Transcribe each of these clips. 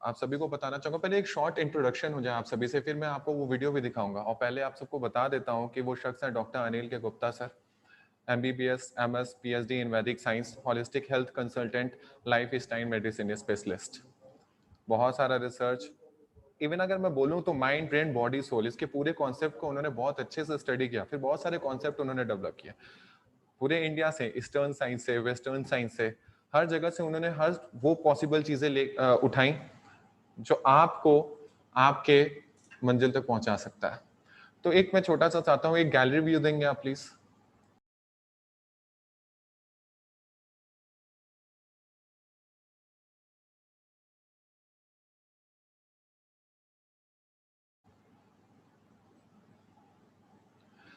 आप सभी को बताना चाहूंगा। पहले एक शॉर्ट इंट्रोडक्शन हो जाए आप सभी से, फिर मैं आपको वो वीडियो भी दिखाऊंगा। और पहले आप सबको बता देता हूँ कि वो शख्स है डॉक्टर अनिल के Gupta sir, MBBS, MS, PhD इन वैदिक science, holistic health consultant, life style medicine specialist, बहुत सारा रिसर्च। इवन अगर मैं बोलूं तो माइंड, ब्रेन, बॉडी, सोल, इसके पूरे कॉन्सेप्ट को उन्होंने बहुत अच्छे से स्टडी किया, फिर बहुत सारे कॉन्सेप्ट उन्होंने डेवलप किए पूरे इंडिया से, ईस्टर्न साइंस से, वेस्टर्न साइंस से, हर जगह से उन्होंने हर वो पॉसिबल चीजें उठाई जो आपको आपके मंजिल तक पहुंचा सकता है। तो एक मैं छोटा सा चाहता हूं, एक गैलरी व्यू देंगे आप प्लीज।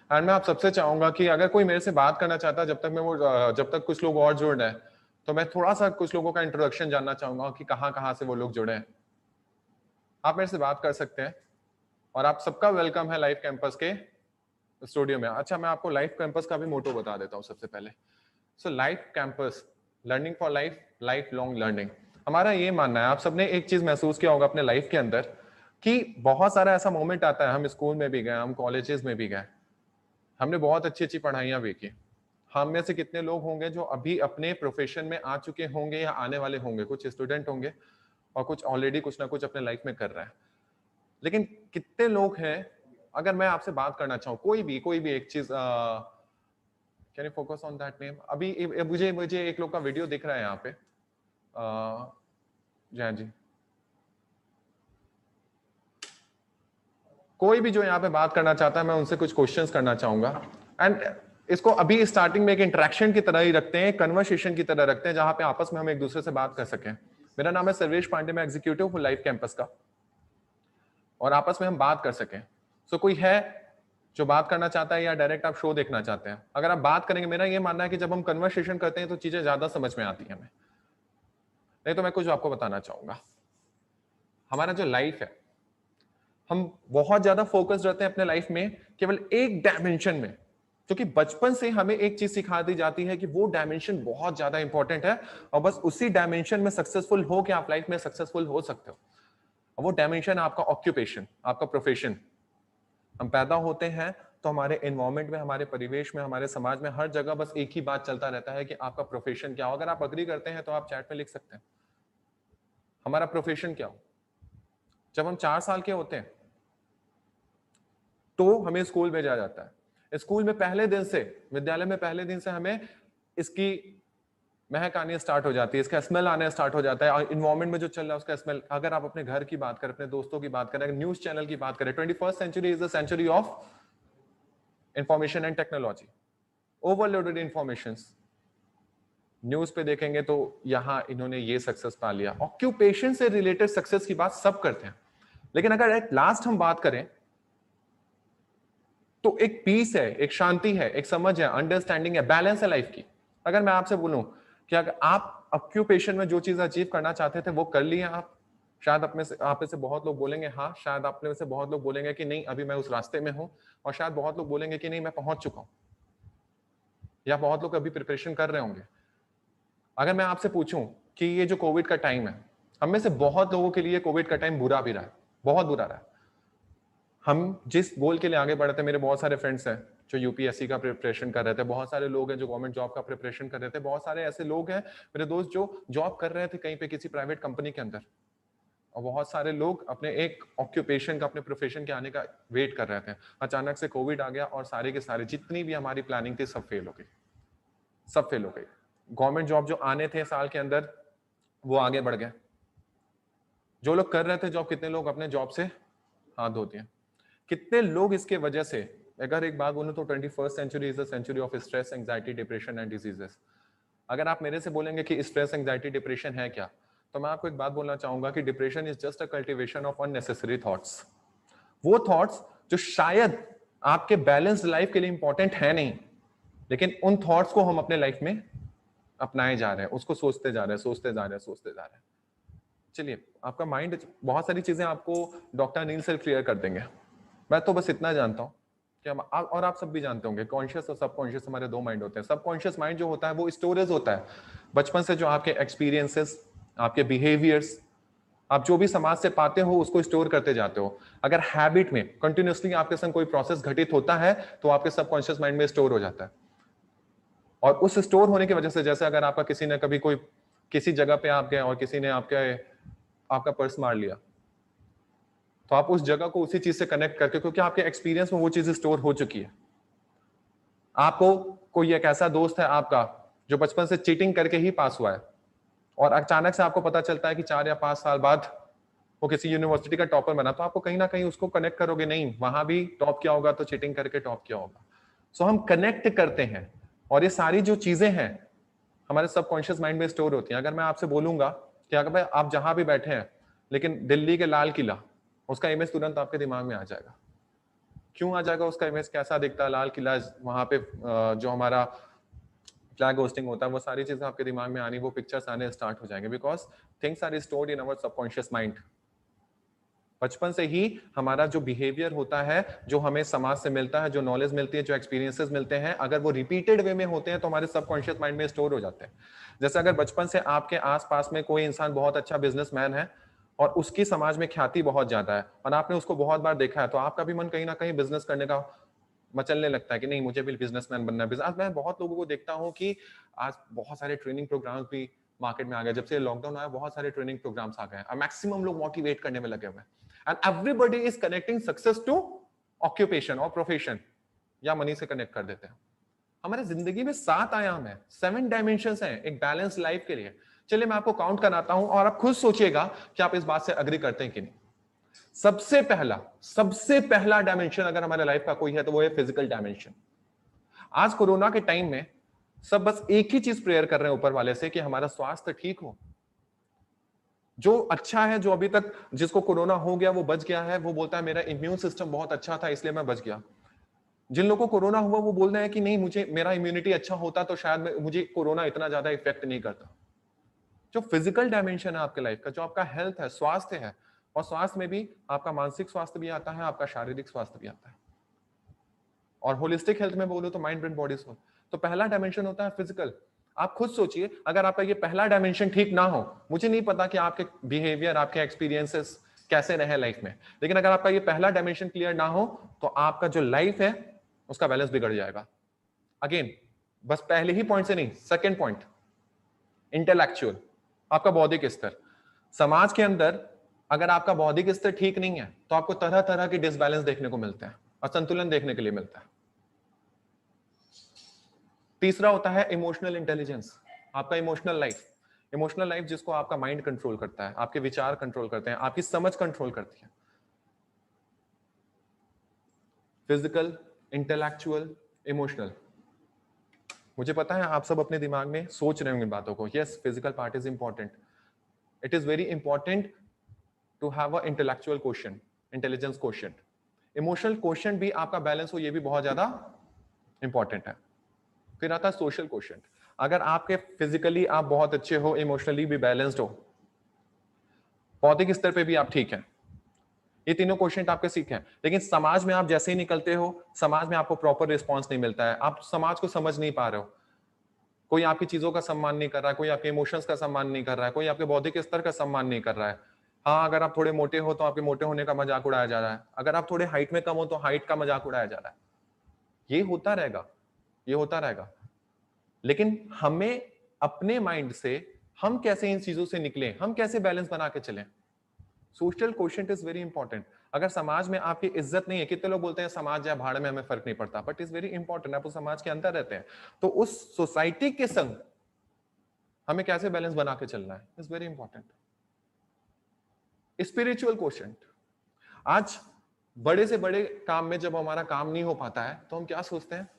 एंड मैं आप सबसे चाहूंगा कि अगर कोई मेरे से बात करना चाहता है, जब तक कुछ लोग और जुड़ रहे हैं, तो मैं थोड़ा सा कुछ लोगों का इंट्रोडक्शन जानना चाहूंगा कि कहां कहां से वो लोग जुड़े हैं। आप मेरे से बात कर सकते हैं और आप सबका वेलकम है लाइव कैंपस के स्टूडियो में। अच्छा, मैं आपको लाइव कैंपस का भी मोटो बता देता हूं सबसे पहले। So life campus, learning for life, life long learning. हमारा ये मानना है, आप सबने एक चीज महसूस किया होगा अपने लाइफ के अंदर कि बहुत सारा ऐसा मोमेंट आता है, हम स्कूल में भी गए, हम कॉलेजेस में भी गए, हमने बहुत अच्छी अच्छी पढ़ाइयां भी की। हम में से कितने लोग होंगे जो अभी अपने प्रोफेशन में आ चुके होंगे या आने वाले होंगे? कुछ स्टूडेंट होंगे और कुछ ऑलरेडी कुछ ना कुछ अपने लाइफ में कर रहे हैं। लेकिन कितने लोग हैं, अगर मैं आपसे बात करना चाहूँ, कोई भी एक चीज, can you focus on that name? अभी मुझे मुझे एक लोग का वीडियो दिख रहा है यहाँ पे, जय जी। कोई भी जो यहाँ पे बात करना चाहता है, मैं उनसे कुछ क्वेश्चंस करना चाहूंगा। एंड इसको अभी स्टार्टिंग में एक इंटरेक्शन की तरह ही रखते हैं, कन्वर्सेशन की तरह रखते हैं, जहां पे आपस में हम एक दूसरे से बात कर सकें। मेरा नाम है सर्वेश पांडे, मैं एग्जीक्यूटिव हूँ लाइफ कैंपस का, और आपस में हम बात कर सकें। सो कोई है जो बात करना चाहता है, या डायरेक्ट आप शो देखना चाहते हैं? अगर आप बात करेंगे, मेरा ये मानना है कि जब हम कन्वर्सेशन करते हैं तो चीजें ज्यादा समझ में आती है हमें। नहीं तो मैं कुछ आपको बताना चाहूंगा, हमारा जो लाइफ है, हम बहुत ज्यादा फोकस्ड रहते हैं अपने लाइफ में केवल एक डायमेंशन में, क्योंकि बचपन से हमें एक चीज सिखा दी जाती है कि वो डायमेंशन बहुत ज्यादा इंपॉर्टेंट है, और बस उसी डायमेंशन में सक्सेसफुल हो के आप लाइफ में सक्सेसफुल हो सकते हो। और वो डायमेंशन आपका ऑक्यूपेशन, आपका प्रोफेशन। हम पैदा होते हैं तो हमारे एनवायरमेंट में, हमारे परिवेश में, हमारे समाज में, हर जगह बस एक ही बात चलता रहता है कि आपका प्रोफेशन क्या हो। अगर आप अग्री करते हैं तो आप चैट में लिख सकते हैं, हमारा प्रोफेशन क्या हो। जब हम 4 साल के होते हैं तो हमें स्कूल भेजा जाता है। स्कूल में पहले दिन से, विद्यालय में पहले दिन से हमें इसकी महक आनी स्टार्ट हो जाती है, इसका स्मेल आने स्टार्ट हो जाता है, और इन्वायरमेंट में जो चल रहा है उसका स्मेल। अगर आप अपने घर की बात करें, अपने दोस्तों की बात करें, न्यूज चैनल की बात करें, 21st century is the century of information and technology, overloaded information. News पे देखेंगे तो यहां इन्होंने ये सक्सेस पा लिया। ऑक्यूपेशन से रिलेटेड सक्सेस की बात सब करते हैं, लेकिन अगर एट लास्ट हम बात करें तो एक पीस है, एक शांति है, एक समझ है, अंडरस्टैंडिंग है, बैलेंस है लाइफ की। अगर मैं आपसे बोलूं कि अगर आप ऑक्यूपेशन में जो चीज अचीव करना चाहते थे वो कर लिए आप, शायद आप में से बहुत लोग बोलेंगे हाँ, शायद आप में से बहुत लोग बोलेंगे कि नहीं, अभी मैं उस रास्ते में हूं, और शायद बहुत लोग बोलेंगे कि नहीं, मैं पहुंच चुका हूं, या बहुत लोग अभी प्रिपरेशन कर रहे होंगे। अगर मैं आपसे पूछूं कि ये जो कोविड का टाइम है, हम में से बहुत लोगों के लिए कोविड का टाइम बुरा भी रहा है, बहुत बुरा रहा है। हम जिस गोल के लिए आगे बढ़े थे, मेरे बहुत सारे फ्रेंड्स हैं जो यूपीएससी का प्रिपरेशन कर रहे थे, बहुत सारे लोग हैं जो गवर्नमेंट जॉब का प्रिपरेशन कर रहे थे, बहुत सारे ऐसे लोग हैं मेरे दोस्त जो जॉब कर रहे थे कहीं पे किसी प्राइवेट कंपनी के अंदर, और बहुत सारे लोग अपने एक ऑक्यूपेशन का, अपने प्रोफेशन के आने का वेट कर रहे थे। अचानक से कोविड आ गया और सारे के सारे जितनी भी हमारी प्लानिंग थी सब फेल हो गई, सब फेल हो गई। गवर्नमेंट जॉब जो आने थे साल के अंदर वो आगे बढ़ गए। जो लोग कर रहे थे जॉब, कितने लोग अपने जॉब से हाथ धोते हैं, कितने लोग इसके वजह से। अगर एक बात बोलूं तो 21st century is the century of stress, anxiety, depression and diseases. अगर आप मेरे से बोलेंगे कि स्ट्रेस, एंजाइटी, डिप्रेशन है क्या, तो मैं आपको एक बात बोलना चाहूंगा कि depression is just a cultivation of unnecessary thoughts. वो थॉट्स जो शायद आपके बैलेंस्ड लाइफ के लिए इंपॉर्टेंट है नहीं, लेकिन उन थॉट्स को हम अपने लाइफ में अपनाए जा रहे हैं, उसको सोचते जा रहे हैं, सोचते जा रहे हैं, सोचते जा रहे हैं। चलिए, आपका माइंड बहुत सारी चीजें आपको डॉक्टर अनिल सर क्लियर कर देंगे। मैं तो बस इतना जानता हूं कि और आप सब भी जानते होंगे, कॉन्शियस और सबकॉन्शियस हमारे दो माइंड होते हैं। सबकॉन्शियस माइंड जो होता है वो स्टोरेज होता है बचपन से, जो आपके एक्सपीरियंसेस, आपके बिहेवियर्स, आप जो भी समाज से पाते हो उसको स्टोर करते जाते हो। अगर हैबिट में कंटिन्यूअसली आपके संग कोई प्रोसेस घटित होता है तो आपके सबकॉन्शियस माइंड में स्टोर हो जाता है। और उस स्टोर होने की वजह से, जैसे अगर आपका किसी ने कभी कोई किसी जगह पे आप गए और किसी ने आपका पर्स मार लिया, तो आप उस जगह को उसी चीज से कनेक्ट करके, क्योंकि आपके एक्सपीरियंस में वो चीज स्टोर हो चुकी है। आपको कोई एक ऐसा दोस्त है आपका जो बचपन से चीटिंग करके ही पास हुआ है, और अचानक से आपको पता चलता है कि 4 या 5 साल बाद वो किसी यूनिवर्सिटी का टॉपर बना, तो आपको कहीं ना कहीं उसको कनेक्ट करोगे, नहीं वहां भी टॉप किया होगा तो चीटिंग करके टॉप किया होगा। सो हम कनेक्ट करते हैं, और ये सारी जो चीजें हैं हमारे सबकॉन्शियस माइंड में स्टोर होती हैं। अगर मैं आपसे बोलूंगा कि अगर भाई आप जहां भी बैठे हैं, लेकिन दिल्ली के लाल किला, उसका इमेज तुरंत आपके दिमाग में आ जाएगा। क्यों आ जाएगा? उसका इमेज कैसा दिखता है, लाल किला, वहां पे जो हमारा फ्लैग होस्टिंग होता है, वो सारी चीजें आपके दिमाग में आनी, वो पिक्चर्स आने स्टार्ट हो जाएंगे, because things are stored in our subconscious mind. बचपन से ही हमारा जो बिहेवियर होता है, जो हमें समाज से मिलता है, जो नॉलेज मिलती है, जो एक्सपीरियंसेस मिलते हैं, अगर वो रिपीटेड वे में होते हैं तो हमारे सबकॉन्शियस माइंड में स्टोर हो जाते हैं। जैसे अगर बचपन से आपके आसपास में कोई इंसान बहुत अच्छा बिजनेसमैन है और उसकी समाज में ख्याति बहुत ज्यादा है और आपने उसको बहुत बार देखा है, तो आपका भी मन कहीं ना कहीं बिजनेस करने का मचलने लगता है कि नहीं मुझे भी बिजनेसमैन बनना है। बिजनेस मैं बहुत लोगों को देखता हूँ कि आज बहुत सारे ट्रेनिंग प्रोग्राम्स भी मार्केट में आ गए। जब से लॉकडाउन आया बहुत सारे ट्रेनिंग प्रोग्राम्स आ गए हैं, मैक्सिमम लोग मोटिवेट करने में लगे हुए हैं, and everybody is connecting success to occupation और प्रोफेशन, या मनी से कनेक्ट कर देते हैं। हमारे जिंदगी में 7 आयाम है, 7 डायमेंशंस हैं एक बैलेंस लाइफ के लिए। चलिए मैं आपको काउंट कराता हूं और आप खुद सोचिएगा कि आप इस बात से अग्री करते हैं कि नहीं। सबसे पहला डायमेंशन अगर हमारे लाइफ का कोई है तो वो है फिजिकल डायमेंशन। आज कोरोना के टाइम में सब बस एक ही चीज प्रेयर कर रहे हैं ऊपर वाले से कि हमारा स्वास्थ्य ठीक हो। जो अच्छा है, जो अभी तक जिसको कोरोना हो गया वो बच गया है, वो बोलता है मेरा इम्यून सिस्टम बहुत अच्छा था इसलिए मैं बच गया। जिन लोगों को कोरोना हुआ वो बोल रहे हैं कि नहीं मुझे मेरा इम्यूनिटी अच्छा होता तो शायद मुझे कोरोना इतना ज्यादा इफेक्ट नहीं करता। जो फिजिकल डायमेंशन है आपके लाइफ का, जो आपका हेल्थ है, स्वास्थ्य है, और स्वास्थ्य में भी आपका मानसिक स्वास्थ्य भी आता है, आपका शारीरिक स्वास्थ्य भी आता है, और होलिस्टिक हेल्थ में बोलो तो माइंड ब्रेन बॉडी सोल। तो पहला डायमेंशन होता है फिजिकल। आप खुद सोचिए अगर आपका ये पहला डायमेंशन ठीक ना हो, मुझे नहीं पता कि आपके बिहेवियर, आपके एक्सपीरियंसेस कैसे रहे लाइफ में, लेकिन अगर आपका ये पहला डायमेंशन क्लियर ना हो तो आपका जो लाइफ है उसका बैलेंस बिगड़ जाएगा। अगेन बस पहले ही पॉइंट से नहीं, सेकेंड पॉइंट इंटेलेक्चुअल, आपका बौद्धिक स्तर। समाज के अंदर अगर आपका बौद्धिक स्तर ठीक नहीं है तो आपको तरह तरह के डिसबैलेंस देखने को मिलते हैं, असंतुलन देखने के लिए मिलता है। तीसरा होता है इमोशनल इंटेलिजेंस, आपका इमोशनल लाइफ। इमोशनल लाइफ जिसको आपका माइंड कंट्रोल करता है, आपके विचार कंट्रोल करते हैं, आपकी समझ कंट्रोल करती है। Physical, intellectual, emotional. मुझे पता है आप सब अपने दिमाग में सोच रहे होंगे बातों को। Yes, physical part is important, it is very important to have a intellectual quotient, intelligence quotient. Emotional quotient भी आपका बैलेंस हो, ये भी बहुत ज्यादा इंपॉर्टेंट है। फिर आता है सोशल क्वोशिएंट। अगर आपके फिजिकली आप बहुत अच्छे हो, इमोशनली भी बैलेंस्ड हो, बौद्धिक स्तर पे भी आप ठीक हैं, ये तीनों क्वोशिएंट आपके सीखे हैं, लेकिन समाज में आप जैसे ही निकलते हो समाज में आपको प्रॉपर रिस्पॉन्स नहीं मिलता है, आप समाज को समझ नहीं पा रहे हो। कोई आपकी चीजों का सम्मान नहीं कर रहा है, कोई आपके इमोशंस का सम्मान नहीं कर रहा है, कोई आपके बौद्धिक स्तर का सम्मान नहीं कर रहा है। हाँ, अगर आप थोड़े मोटे हो तो आपके मोटे होने का मजाक उड़ाया जा रहा है, अगर आप थोड़े हाइट में कम हो तो हाइट का मजाक उड़ाया जा रहा है। ये होता रहेगा, ये होता रहेगा। लेकिन हमें अपने माइंड से हम कैसे इन चीजों से निकलें, हम कैसे बैलेंस बना के चलें। Social quotient is very important. अगर समाज में आपकी इज्जत नहीं है, कितने लोग बोलते हैं समाज या भाड़ में हमें फर्क नहीं पड़ता, बट इज वेरी इंपॉर्टेंट। आप उस समाज के अंदर रहते हैं तो उस सोसाइटी के संग हमें कैसे बैलेंस बना के चलना है, is very important. Spiritual quotient. आज बड़े से बड़े काम में जब हमारा काम नहीं हो पाता है तो हम क्या सोचते हैं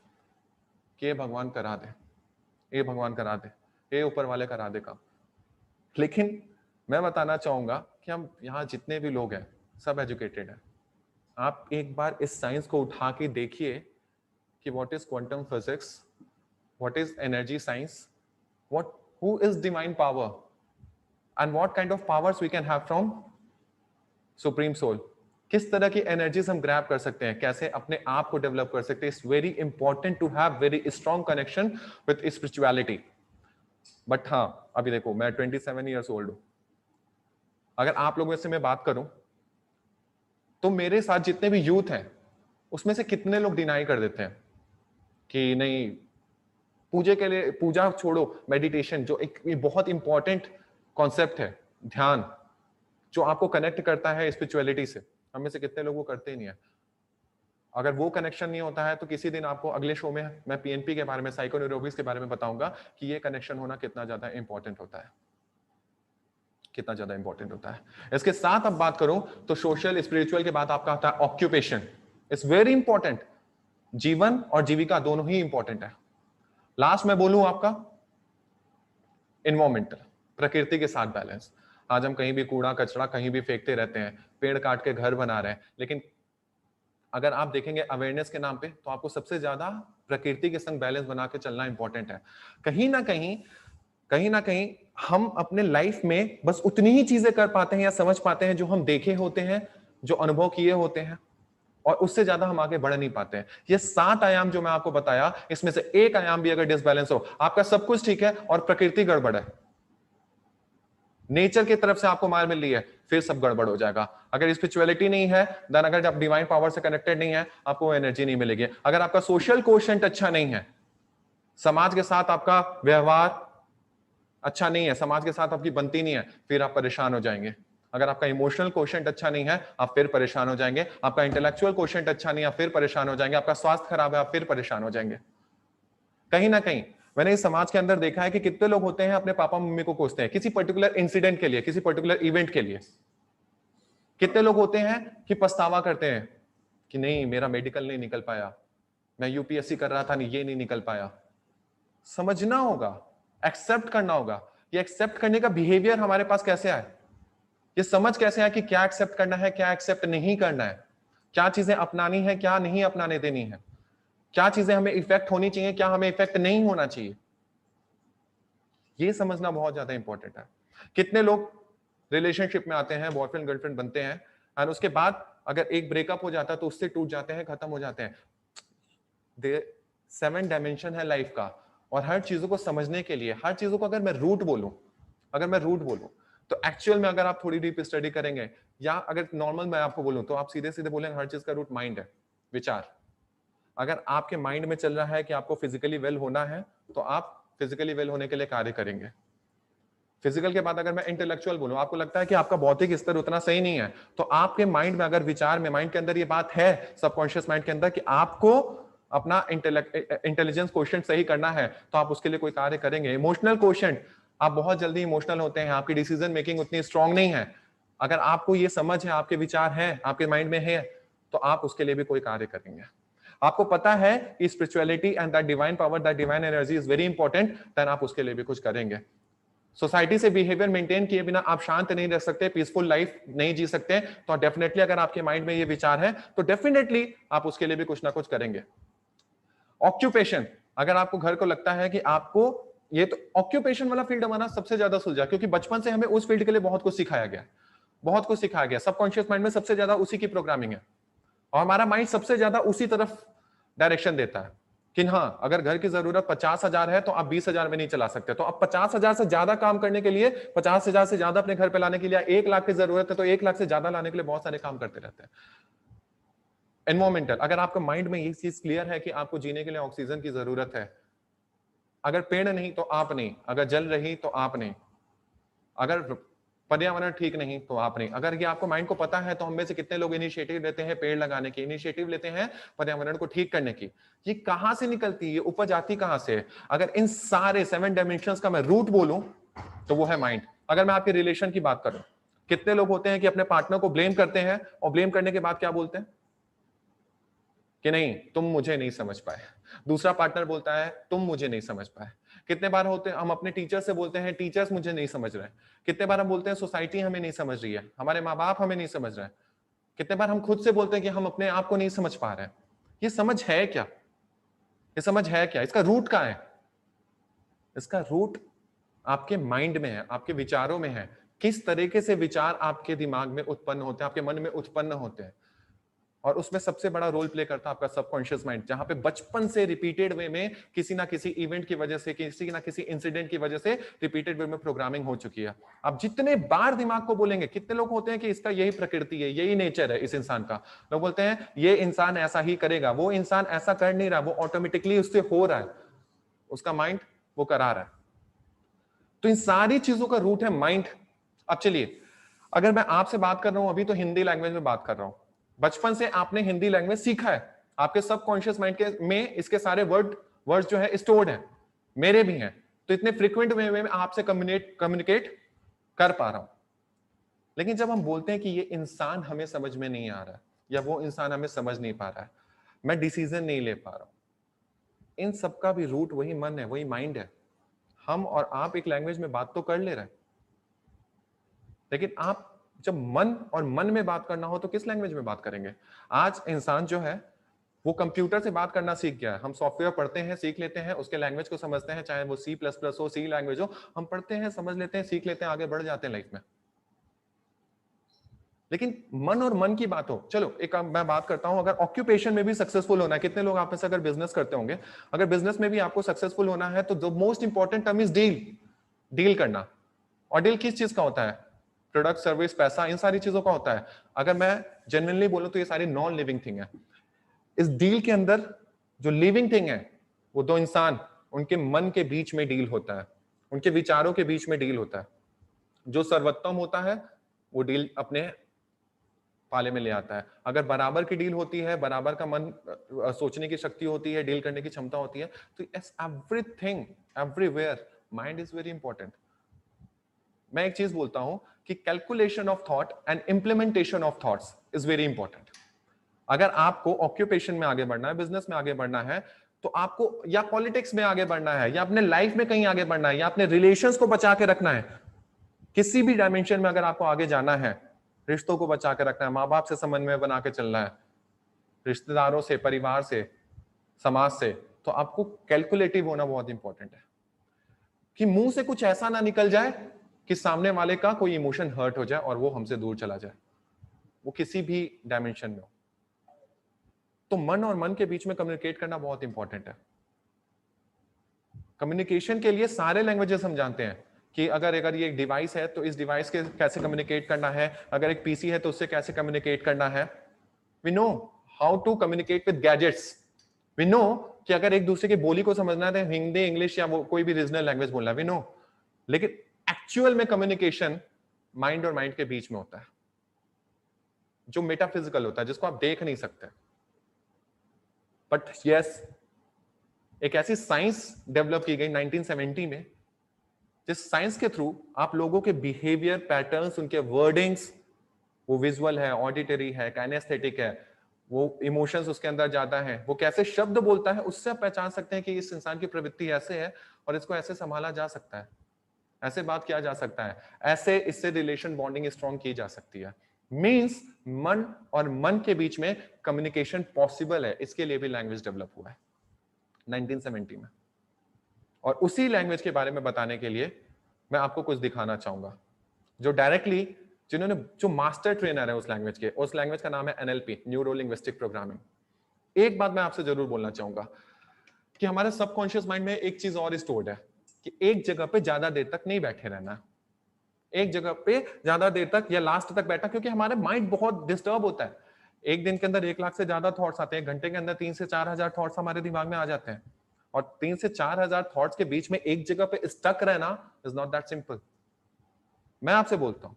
कि ये भगवान करा दे, ये भगवान करा दे, ये ऊपर वाले करा दे काम। लेकिन मैं बताना चाहूंगा कि हम यहाँ जितने भी लोग हैं सब एजुकेटेड हैं। आप एक बार इस साइंस को उठा के देखिए कि what is quantum physics, what is energy science, what who is divine power and what kind of powers we can have from supreme soul. किस तरह की एनर्जीज हम ग्रैब कर सकते हैं, कैसे अपने आप को डेवलप कर सकते हैं। It's very important to have very strong connection with spirituality. But हाँ, अभी देखो मैं 27 ईयर्स ओल्ड हूं, अगर आप लोगों से मैं बात करूं तो मेरे साथ जितने भी यूथ हैं उसमें से कितने लोग डिनाई कर देते हैं कि नहीं, पूजा के लिए, पूजा छोड़ो, मेडिटेशन जो एक ये बहुत इंपॉर्टेंट कॉन्सेप्ट है, ध्यान जो आपको कनेक्ट करता है स्पिरिचुअलिटी से, हम में से कितने लोग वो करते ही नहीं है। अगर वो कनेक्शन नहीं होता है तो किसी दिन आपको अगले शो में मैं पीएनपी के बारे में, साइकोन्यूरोबिक्स के बारे में बताऊंगा कि ये कनेक्शन होना कितना ज्यादा इंपॉर्टेंट होता है, कितना ज्यादा इंपॉर्टेंट होता है। इसके साथ अब बात करूं तो सोशल स्पिरिचुअल के बाद आपका आता है ऑक्यूपेशन। It's very important. जीवन और जीविका दोनों ही इंपॉर्टेंट है। लास्ट में बोलूं आपका इन्वायरमेंटल, प्रकृति के साथ बैलेंस। आज हम कहीं भी कूड़ा कचरा कहीं भी फेंकते रहते हैं, पेड़ काट के घर बना रहे हैं, लेकिन अगर आप देखेंगे अवेयरनेस के नाम पे तो आपको सबसे ज्यादा प्रकृति के संग बैलेंस बना के चलना इंपॉर्टेंट है। कहीं ना कहीं हम अपने लाइफ में बस उतनी ही चीजें कर पाते हैं या समझ पाते हैं जो हम देखे होते हैं, जो अनुभव किए होते हैं, और उससे ज्यादा हम आगे बढ़ नहीं पाते हैं। ये 7 आयाम जो मैं आपको बताया, इसमें से एक आयाम भी अगर डिसबैलेंस हो, आपका सब कुछ ठीक है और प्रकृति गड़बड़ है, नेचर की तरफ से आपको मार मिल रही है, फिर सब गड़बड़ हो जाएगा। अगर स्पिरिचुअलिटी नहीं है, देन अगर आप डिवाइन पावर से कनेक्टेड नहीं है, आपको एनर्जी नहीं मिलेगी। अगर आपका सोशल कोशेंट अच्छा नहीं है, समाज के साथ आपका व्यवहार अच्छा नहीं है, समाज के साथ आपकी बनती नहीं है, फिर आप परेशान हो जाएंगे। अगर आपका इमोशनल कोशेंट अच्छा नहीं है, आप फिर परेशान हो जाएंगे। आपका इंटेलेक्चुअल कोशेंट अच्छा नहीं है, आप फिर परेशान हो जाएंगे। आपका स्वास्थ्य खराब है, आप फिर परेशान हो जाएंगे। कहीं ना कहीं मैंने इस समाज के अंदर देखा है कि कितने लोग होते हैं अपने पापा मम्मी को कोसते हैं किसी पर्टिकुलर इंसिडेंट के लिए, किसी पर्टिकुलर इवेंट के लिए। कितने लोग होते हैं कि पछतावा करते हैं कि नहीं, मेरा मेडिकल नहीं निकल पाया, मैं यूपीएससी कर रहा था, नहीं ये नहीं निकल पाया। समझना होगा, एक्सेप्ट करना होगा। ये एक्सेप्ट करने का बिहेवियर हमारे पास कैसे आए, ये समझ कैसे आए कि क्या एक्सेप्ट करना है, क्या एक्सेप्ट नहीं करना है, क्या चीजें अपनानी है, क्या नहीं अपनाने देनी है, क्या चीजें हमें इफेक्ट होनी चाहिए, क्या हमें इफेक्ट नहीं होना चाहिए। ये समझना बहुत ज्यादा इंपॉर्टेंट है। कितने लोग रिलेशनशिप में आते हैं, बॉयफ्रेंड गर्लफ्रेंड बनते हैं, और उसके बाद अगर एक ब्रेकअप हो जाता है तो उससे टूट जाते हैं, खत्म हो जाते हैं। 7 डायमेंशन है लाइफ का, और हर चीजों को समझने के लिए, हर चीजों को अगर मैं रूट बोलूं तो एक्चुअल में अगर आप थोड़ी डीप स्टडी करेंगे, या अगर नॉर्मल मैं आपको बोलूं तो आप सीधे सीधे बोलेंगे हर चीज का रूट माइंड है, विचार। अगर आपके माइंड में चल रहा है कि आपको फिजिकली वेल होना है, तो आप फिजिकली वेल होने के लिए कार्य करेंगे। फिजिकल के बाद अगर मैं इंटेलेक्चुअल बोलूं, आपको लगता है कि आपका भौतिक स्तर उतना सही नहीं है, तो आपके माइंड में अगर विचार में, माइंड के अंदर ये बात है, सबकॉन्शियस माइंड के अंदर, कि आपको अपना इंटेलिजेंस क्वोशिएंट सही करना है, तो आप उसके लिए कोई कार्य करेंगे। इमोशनल क्वोशिएंट, आप बहुत जल्दी इमोशनल होते हैं, आपकी डिसीजन मेकिंग उतनी स्ट्रांग नहीं है। अगर आपको ये समझ है, आपके विचार हैं, आपके माइंड में है, तो आप उसके लिए भी कोई कार्य करेंगे। आपको पता है कि spirituality and that divine power, that divine energy is very important, then आप उसके लिए भी कुछ करेंगे। सोसाइटी से बिहेवियर मेंटेन किए बिना आप शांत नहीं रह सकते, पीसफुल लाइफ नहीं जी सकते, तो डेफिनेटली अगर आपके माइंड में ये विचार है तो डेफिनेटली आप उसके लिए भी कुछ ना कुछ करेंगे। ऑक्यूपेशन, अगर आपको घर को लगता है कि आपको ये, तो ऑक्यूपेशन वाला फील्ड हमारा सबसे ज्यादा सुलझा, क्योंकि बचपन से हमें उस फील्ड के लिए बहुत कुछ सिखाया गया, बहुत कुछ सिखाया गया। सबकॉन्शियस माइंड में सबसे ज्यादा उसी की प्रोग्रामिंग है, और हमारा माइंड सबसे ज्यादा उसी तरफ डायरेक्शन देता है कि हाँ, अगर घर की जरूरत 50,000 है तो आप 20,000 में नहीं चला सकते, तो अब 50,000 से ज्यादा काम करने के लिए, 50,000 से ज्यादा अपने घर पे लाने के लिए 1 लाख की जरूरत है, तो 1 लाख से ज्यादा लाने के लिए बहुत सारे काम करते रहते हैं। एनवायरमेंटल, अगर आपका माइंड में ये चीज क्लियर है कि आपको जीने के लिए ऑक्सीजन की जरूरत है, अगर पेड़ नहीं तो आप नहीं, अगर जल रही तो आप नहीं, अगर पर्यावरण ठीक नहीं तो आप नहीं। अगर ये आपको माइंड को पता है, तो हम में से कितने लोग इनिशिएटिव लेते हैं पेड़ लगाने की, इनिशिएटिव लेते हैं पर्यावरण को ठीक करने की। ये कहां से निकलती है, ये उपज आती कहां से? अगर इन सारे 7 डायमेंशंस का मैं रूट बोलूं तो वो है माइंड। अगर मैं आपके रिलेशन की बात करूं, कितने लोग होते हैं कि अपने पार्टनर को ब्लेम करते हैं, और ब्लेम करने के बाद क्या बोलते हैं कि नहीं, तुम मुझे नहीं समझ पाए। दूसरा पार्टनर बोलता है तुम मुझे नहीं समझ पाए। कितने बार होते हैं हम अपने टीचर से बोलते हैं टीचर्स मुझे नहीं समझ रहे। कितने बार हम बोलते हैं सोसाइटी हमें नहीं समझ रही है, हमारे माँ बाप हमें नहीं समझ रहे हैं। कितने बार हम खुद से बोलते हैं कि हम अपने आप को नहीं समझ पा रहे हैं। ये समझ है क्या? ये समझ है क्या? इसका रूट कहाँ है? इसका रूट आपके माइंड में है, आपके विचारों में है। किस तरीके से विचार आपके दिमाग में उत्पन्न होते हैं, आपके मन में उत्पन्न होते हैं। और उसमें सबसे बड़ा रोल प्ले करता है आपका सबकॉन्शियस माइंड, जहां पे बचपन से रिपीटेड वे में किसी ना किसी इवेंट की वजह से, किसी ना किसी इंसिडेंट की वजह से रिपीटेड वे में प्रोग्रामिंग हो चुकी है। आप जितने बार दिमाग को बोलेंगे, कितने लोग होते हैं कि इसका यही प्रकृति है, यही नेचर है इस इंसान का, लोग बोलते हैं ये इंसान ऐसा ही करेगा, वो इंसान ऐसा कर नहीं रहा, वो ऑटोमेटिकली उससे हो रहा है, उसका माइंड वो करा रहा है। तो इन सारी चीजों का रूट है माइंड। अब चलिए, अगर मैं आपसे बात कर रहा हूं अभी, तो हिंदी लैंग्वेज में बात कर रहा हूं, बचपन से आपने हिंदी लैंग्वेज सीखा है, आपके सबकॉन्शियस माइंड के में इसके सारे वर्ड्स जो है स्टोर्ड है, मेरे भी हैं, तो इतने फ्रीक्वेंट वे में आपसे कम्युनिकेट कर पा रहा हूं। लेकिन जब हम बोलते हैं कि ये इंसान हमें समझ में नहीं आ रहा है, या वो इंसान हमें समझ नहीं पा रहा है, मैं डिसीजन नहीं ले पा रहा हूं, इन सबका भी रूट वही मन है, वही माइंड है। हम और आप एक लैंग्वेज में बात तो कर ले रहे हैं, लेकिन आप जब मन और मन में बात करना हो तो किस लैंग्वेज में बात करेंगे? आज इंसान जो है वो कंप्यूटर से बात करना सीख गया है। हम सॉफ्टवेयर पढ़ते हैं, सीख लेते हैं, उसके लैंग्वेज को समझते हैं, चाहे वो C++ हो, सी लैंग्वेज हो, हम पढ़ते हैं, समझ लेते हैं, सीख लेते हैं, आगे बढ़ जाते हैं लाइफ में। लेकिन मन और मन की बात हो, चलो एक मैं बात करता हूं, अगर ऑक्यूपेशन में भी सक्सेसफुल होना है, कितने लोग आप में से अगर बिजनेस करते होंगे, अगर बिजनेस में भी आपको सक्सेसफुल होना है तो the most important term is deal, deal करना। और डील किस चीज का होता है? प्रोडक्ट, सर्विस, पैसा, इन सारी चीजों का होता है। अगर मैं जेन्युइनली बोलूं तो ये सारी नॉन लिविंग थिंग है। इस डील के अंदर जो लिविंग थिंग है वो दो इंसान, उनके मन के बीच में डील होता है, उनके विचारों के बीच में डील होता है। जो सर्वोत्तम होता है वो डील अपने पाले में ले आता है। अगर बराबर की डील होती है, बराबर का मन सोचने की शक्ति होती है, डील करने की क्षमता होती है, तो everything, everywhere mind is very important. मैं एक चीज बोलता हूं कि calculation of thought and implementation of thoughts is very important. अगर आपको ऑक्यूपेशन में आगे बढ़ना है, बिजनेस में आगे बढ़ना है, तो आपको या पॉलिटिक्स में आगे बढ़ना है, या अपने लाइफ में कहीं आगे बढ़ना है, या अपने रिलेशंस को बचा के रखना है, किसी भी डायमेंशन में अगर आपको आगे जाना है, रिश्तों को बचा के रखना है, माँ बाप से समन्वय बना के चलना है, रिश्तेदारों से, परिवार से, समाज से, तो आपको कैलकुलेटिव होना बहुत इंपॉर्टेंट है कि मुंह से कुछ ऐसा ना निकल जाए कि सामने वाले का कोई इमोशन हर्ट हो जाए और वो हमसे दूर चला जाए, वो किसी भी डायमेंशन में हो। तो मन और मन के बीच में कम्युनिकेट करना बहुत इंपॉर्टेंट है। कम्युनिकेशन के लिए सारे लैंग्वेजेस हम जानते हैं कि अगर ये एक डिवाइस है तो इस डिवाइस के कैसे कम्युनिकेट करना है, अगर एक पीसी है तो उससे कैसे कम्युनिकेट करना है। We know how to communicate with gadgets. We know कि अगर एक दूसरे की बोली को समझना है तो हिंदी, इंग्लिश या वो कोई भी रीजनल लैंग्वेज बोलना है, वी नो। लेकिन एक्चुअल में कम्युनिकेशन माइंड और माइंड के बीच में होता है, जो मेटाफिजिकल होता है, जिसको आप देख नहीं सकते। बट यस, एक ऐसी साइंस डेवलप की गई 1970 में, जिस साइंस के थ्रू आप लोगों के बिहेवियर पैटर्न्स, उनके वर्डिंग्स, वो विजुअल है, ऑडिटरी है, काइनेस्थेटिक है, वो इमोशंस उसके अंदर जाता है, वो कैसे शब्द बोलता है, उससे आप पहचान सकते हैं कि इस इंसान की प्रवृत्ति ऐसे है और इसको ऐसे संभाला जा सकता है, ऐसे बात किया जा सकता है, ऐसे इससे रिलेशन बॉन्डिंग स्ट्रॉन्ग की जा सकती है। मींस मन और मन के बीच में कम्युनिकेशन पॉसिबल है, इसके लिए भी लैंग्वेज डेवलप हुआ है 1970 में। और उसी लैंग्वेज के बारे में बताने के लिए मैं आपको कुछ दिखाना चाहूंगा, जो डायरेक्टली, जिन्होंने, जो मास्टर ट्रेनर है उस लैंग्वेज के, उस लैंग्वेज का नाम है NLP, न्यूरो लिंग्विस्टिक प्रोग्रामिंग। एक बात मैं आपसे जरूर बोलना चाहूंगा कि हमारे सबकॉन्शियस माइंड में एक चीज और स्टोर्ड है कि एक जगह पे ज्यादा देर तक नहीं बैठे रहना, एक जगह पे ज्यादा देर तक या लास्ट तक बैठा, क्योंकि हमारे माइंड बहुत डिस्टर्ब होता है। एक दिन के अंदर 1 लाख से ज्यादा थॉट्स आते हैं, घंटे के अंदर 3 से 4 हजार थॉट्स हमारे दिमाग में आ जाते हैं, और 3 से 4 हजार थॉट्स के बीच में एक जगह पे स्टक रहना इज नॉट दैट सिंपल। मैं आपसे बोलता हूं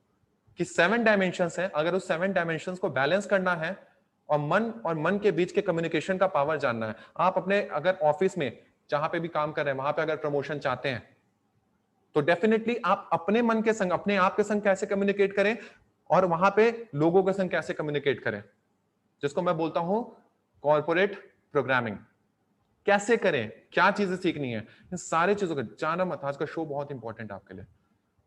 कि 7 डायमेंशंस हैं, अगर उस 7 डायमेंशंस को बैलेंस करना है और मन के बीच के कम्युनिकेशन का पावर जानना है, आप अपने अगर ऑफिस में जहां पे भी काम कर रहे हैं वहां पे अगर प्रमोशन चाहते हैं, तो डेफिनेटली आप अपने मन के संग, अपने आप के संग कैसे कम्युनिकेट करें, और वहां पे लोगों के संग कैसे कम्युनिकेट करें, जिसको मैं बोलता हूं कॉर्पोरेट प्रोग्रामिंग। कैसे करें, क्या चीजें सीखनी है, इन सारी चीजों को जाना मत। आज का शो बहुत इंपॉर्टेंट है आपके लिए,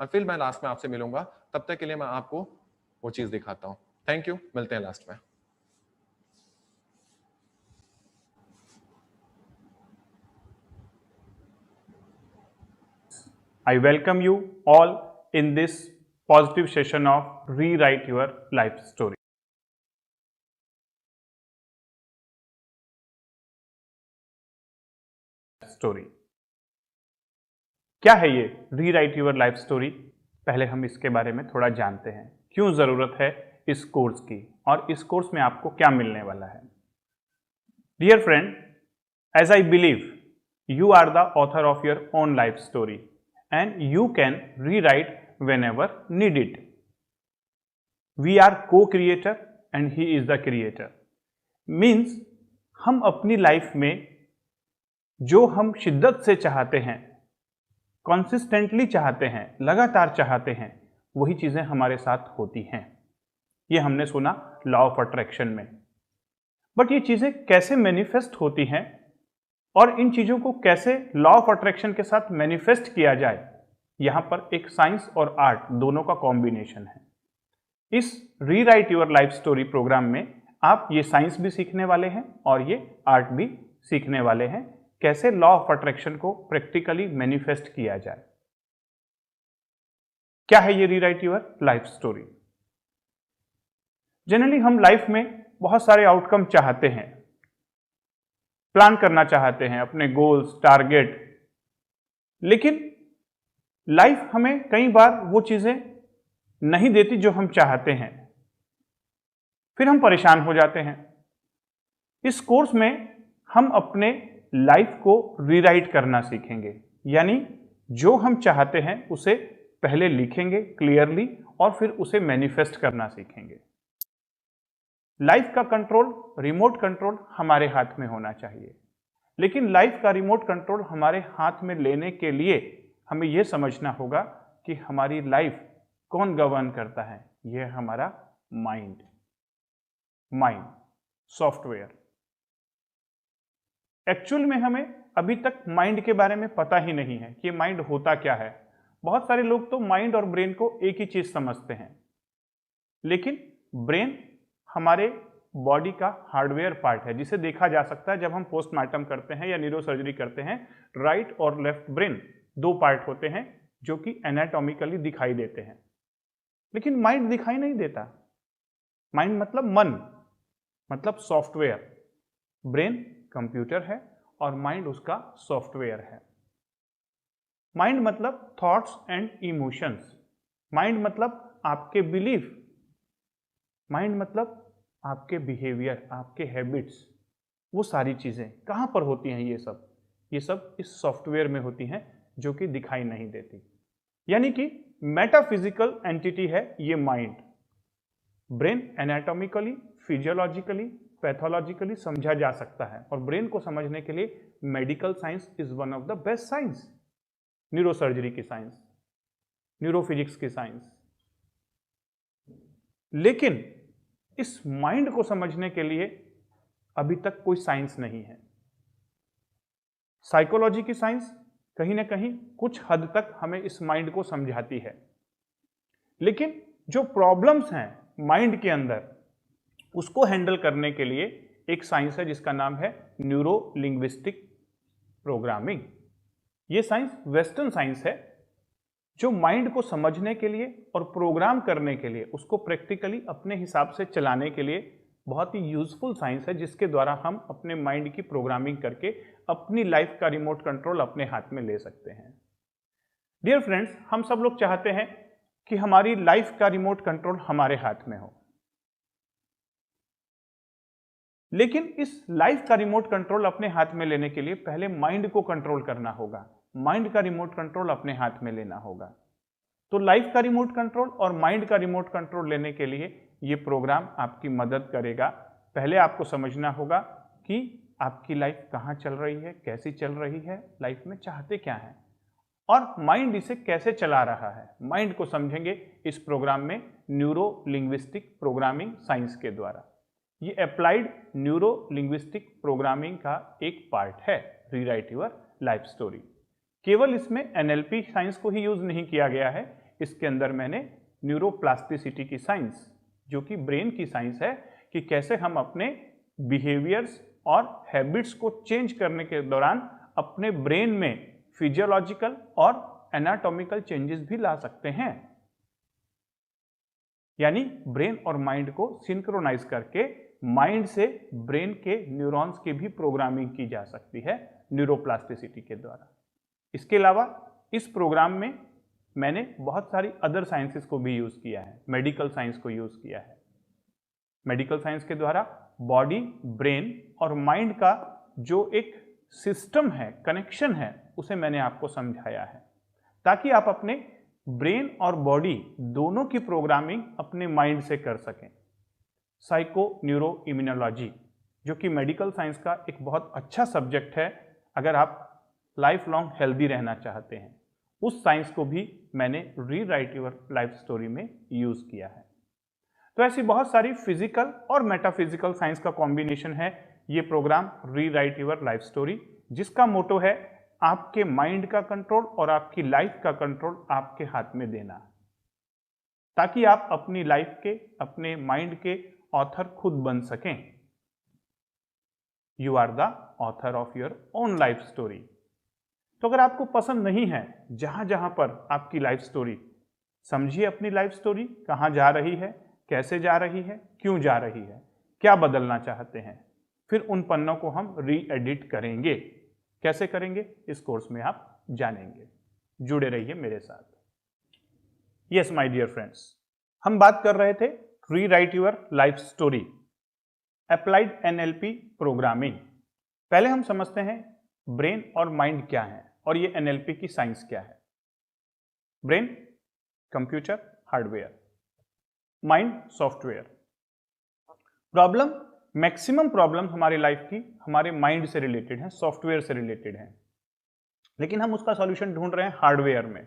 और फिर मैं लास्ट में आपसे मिलूंगा, तब तक के लिए मैं आपको वो चीज दिखाता हूं। थैंक यू, मिलते हैं लास्ट में। I welcome you all in this positive session of Rewrite Your Life Story. Story. क्या है ये रीराइट योर लाइफ स्टोरी? पहले हम इसके बारे में थोड़ा जानते हैं, क्यों जरूरत है इस कोर्स की और इस कोर्स में आपको क्या मिलने वाला है। Dear friend, as I believe you are the author of your own life story and you can rewrite whenever needed. We are co-creator and he is the creator. Means हम अपनी लाइफ में जो हम शिद्दत से चाहते हैं, कंसिस्टेंटली चाहते हैं, लगातार चाहते हैं, वही चीजें हमारे साथ होती हैं। ये हमने सुना लॉ ऑफ अट्रैक्शन में। बट ये चीजें कैसे मैनिफेस्ट होती हैं और इन चीजों को कैसे लॉ ऑफ अट्रैक्शन के साथ मैनिफेस्ट किया जाए, यहां पर एक साइंस और आर्ट दोनों का कॉम्बिनेशन है। इस rewrite your life story programme में आप ये साइंस भी सीखने वाले हैं और ये आर्ट भी सीखने वाले हैं, कैसे लॉ ऑफ अट्रैक्शन को प्रैक्टिकली मैनिफेस्ट किया जाए। क्या है ये rewrite your life story? Generally हम लाइफ में बहुत सारे आउटकम चाहते हैं, प्लान करना चाहते हैं, अपने गोल्स, टारगेट, लेकिन लाइफ हमें कई बार वो चीजें नहीं देती जो हम चाहते हैं, फिर हम परेशान हो जाते हैं। इस कोर्स में हम अपने लाइफ को रीराइट करना सीखेंगे, यानी जो हम चाहते हैं उसे पहले लिखेंगे क्लियरली और फिर उसे मैनिफेस्ट करना सीखेंगे। लाइफ का कंट्रोल, रिमोट कंट्रोल हमारे हाथ में होना चाहिए, लेकिन लाइफ का रिमोट कंट्रोल हमारे हाथ में लेने के लिए हमें यह समझना होगा कि हमारी लाइफ कौन गवर्न करता है। यह हमारा माइंड, सॉफ्टवेयर। एक्चुअल में हमें अभी तक माइंड के बारे में पता ही नहीं है कि माइंड होता क्या है। बहुत सारे लोग तो माइंड और ब्रेन को एक ही चीज समझते हैं, लेकिन ब्रेन हमारे बॉडी का हार्डवेयर पार्ट है, जिसे देखा जा सकता है जब हम पोस्टमार्टम करते हैं या न्यूरो सर्जरी करते हैं। राइट और लेफ्ट ब्रेन दो पार्ट होते हैं जो कि एनाटॉमिकली दिखाई देते हैं, लेकिन माइंड दिखाई नहीं देता। माइंड मतलब मन, मतलब सॉफ्टवेयर। ब्रेन कंप्यूटर है और माइंड उसका सॉफ्टवेयर है। माइंड मतलब थॉट्स एंड इमोशंस। माइंड मतलब आपके बिलीफ। माइंड मतलब आपके बिहेवियर, आपके हैबिट्स। वो सारी चीजें कहां पर होती हैं? ये सब इस सॉफ्टवेयर में होती हैं जो कि दिखाई नहीं देती। यानी कि मेटाफिजिकल एंटिटी है ये mind. Brain anatomically, physiologically, pathologically समझा जा सकता है और ब्रेन को समझने के लिए medical science is one of the best science. Neurosurgery की साइंस, न्यूरोफिजिक्स की साइंस। लेकिन इस माइंड को समझने के लिए अभी तक कोई साइंस नहीं है। साइकोलॉजी की साइंस कहीं ना कहीं कुछ हद तक हमें इस माइंड को समझाती है, लेकिन जो प्रॉब्लम्स हैं माइंड के अंदर, उसको हैंडल करने के लिए एक साइंस है जिसका नाम है न्यूरो लिंग्विस्टिक प्रोग्रामिंग। ये साइंस वेस्टर्न साइंस है जो माइंड को समझने के लिए और प्रोग्राम करने के लिए, उसको प्रैक्टिकली अपने हिसाब से चलाने के लिए बहुत ही यूजफुल साइंस है, जिसके द्वारा हम अपने माइंड की प्रोग्रामिंग करके अपनी लाइफ का रिमोट कंट्रोल अपने हाथ में ले सकते हैं। डियर फ्रेंड्स, हम सब लोग चाहते हैं कि हमारी लाइफ का रिमोट कंट्रोल हमारे हाथ में हो, लेकिन इस लाइफ का रिमोट कंट्रोल अपने हाथ में लेने के लिए पहले माइंड को कंट्रोल करना होगा। माइंड का रिमोट कंट्रोल अपने हाथ में लेना होगा। तो लाइफ का रिमोट कंट्रोल और माइंड का रिमोट कंट्रोल लेने के लिए ये प्रोग्राम आपकी मदद करेगा। पहले आपको समझना होगा कि आपकी लाइफ कहाँ चल रही है, कैसी चल रही है, लाइफ में चाहते क्या हैं और माइंड इसे कैसे चला रहा है। माइंड को समझेंगे इस प्रोग्राम में न्यूरो लिंग्विस्टिक प्रोग्रामिंग साइंस के द्वारा। ये अप्लाइड न्यूरो लिंग्विस्टिक प्रोग्रामिंग का एक पार्ट है रीराइट योर लाइफ स्टोरी। केवल इसमें एनएलपी साइंस को ही यूज नहीं किया गया है, इसके अंदर मैंने न्यूरोप्लास्टिसिटी की साइंस, जो कि ब्रेन की साइंस है, कि कैसे हम अपने बिहेवियर्स और हैबिट्स को चेंज करने के दौरान अपने ब्रेन में फिजियोलॉजिकल और एनाटॉमिकल चेंजेस भी ला सकते हैं। यानी ब्रेन और माइंड को सिंक्रोनाइज करके माइंड से ब्रेन के न्यूरॉन्स की भी प्रोग्रामिंग की जा सकती है न्यूरोप्लास्टिसिटी के द्वारा। इसके अलावा इस प्रोग्राम में मैंने बहुत सारी अदर साइंसेस को भी यूज किया है, मेडिकल साइंस को यूज किया है। मेडिकल साइंस के द्वारा बॉडी, ब्रेन और माइंड का जो एक सिस्टम है, कनेक्शन है, उसे मैंने आपको समझाया है ताकि आप अपने ब्रेन और बॉडी दोनों की प्रोग्रामिंग अपने माइंड से कर सकें। साइको न्यूरो इम्यूनोलॉजी, जो कि मेडिकल साइंस का एक बहुत अच्छा सब्जेक्ट है अगर आप लाइफ लॉन्ग हेल्दी रहना चाहते हैं, उस साइंस को भी मैंने रीराइट योर लाइफ स्टोरी में यूज किया है। तो ऐसी बहुत सारी फिजिकल और मेटाफिजिकल साइंस का कॉम्बिनेशन है ये programme rewrite your life story, जिसका मोटो है आपके माइंड का कंट्रोल और आपकी लाइफ का कंट्रोल आपके हाथ में देना, ताकि आप अपनी लाइफ के, अपने माइंड के ऑथर खुद बन सकें। You are the author of your own life story. तो अगर आपको पसंद नहीं है जहां जहां पर आपकी लाइफ स्टोरी, समझिए अपनी लाइफ स्टोरी कहां जा रही है, कैसे जा रही है, क्यों जा रही है, क्या बदलना चाहते हैं, फिर उन पन्नों को हम री एडिट करेंगे। कैसे करेंगे इस कोर्स में आप जानेंगे। जुड़े रहिए मेरे साथ। यस माय डियर फ्रेंड्स, हम बात कर रहे थे rewrite your life story, applied NLP programming. पहले हम समझते हैं ब्रेन और माइंड क्या है और ये एनएलपी की साइंस क्या है। Brain computer hardware, mind software. Problem, maximum problem हमारी लाइफ की हमारे माइंड से रिलेटेड है, सॉफ्टवेयर से रिलेटेड है, लेकिन हम उसका सॉल्यूशन ढूंढ रहे हैं हार्डवेयर में।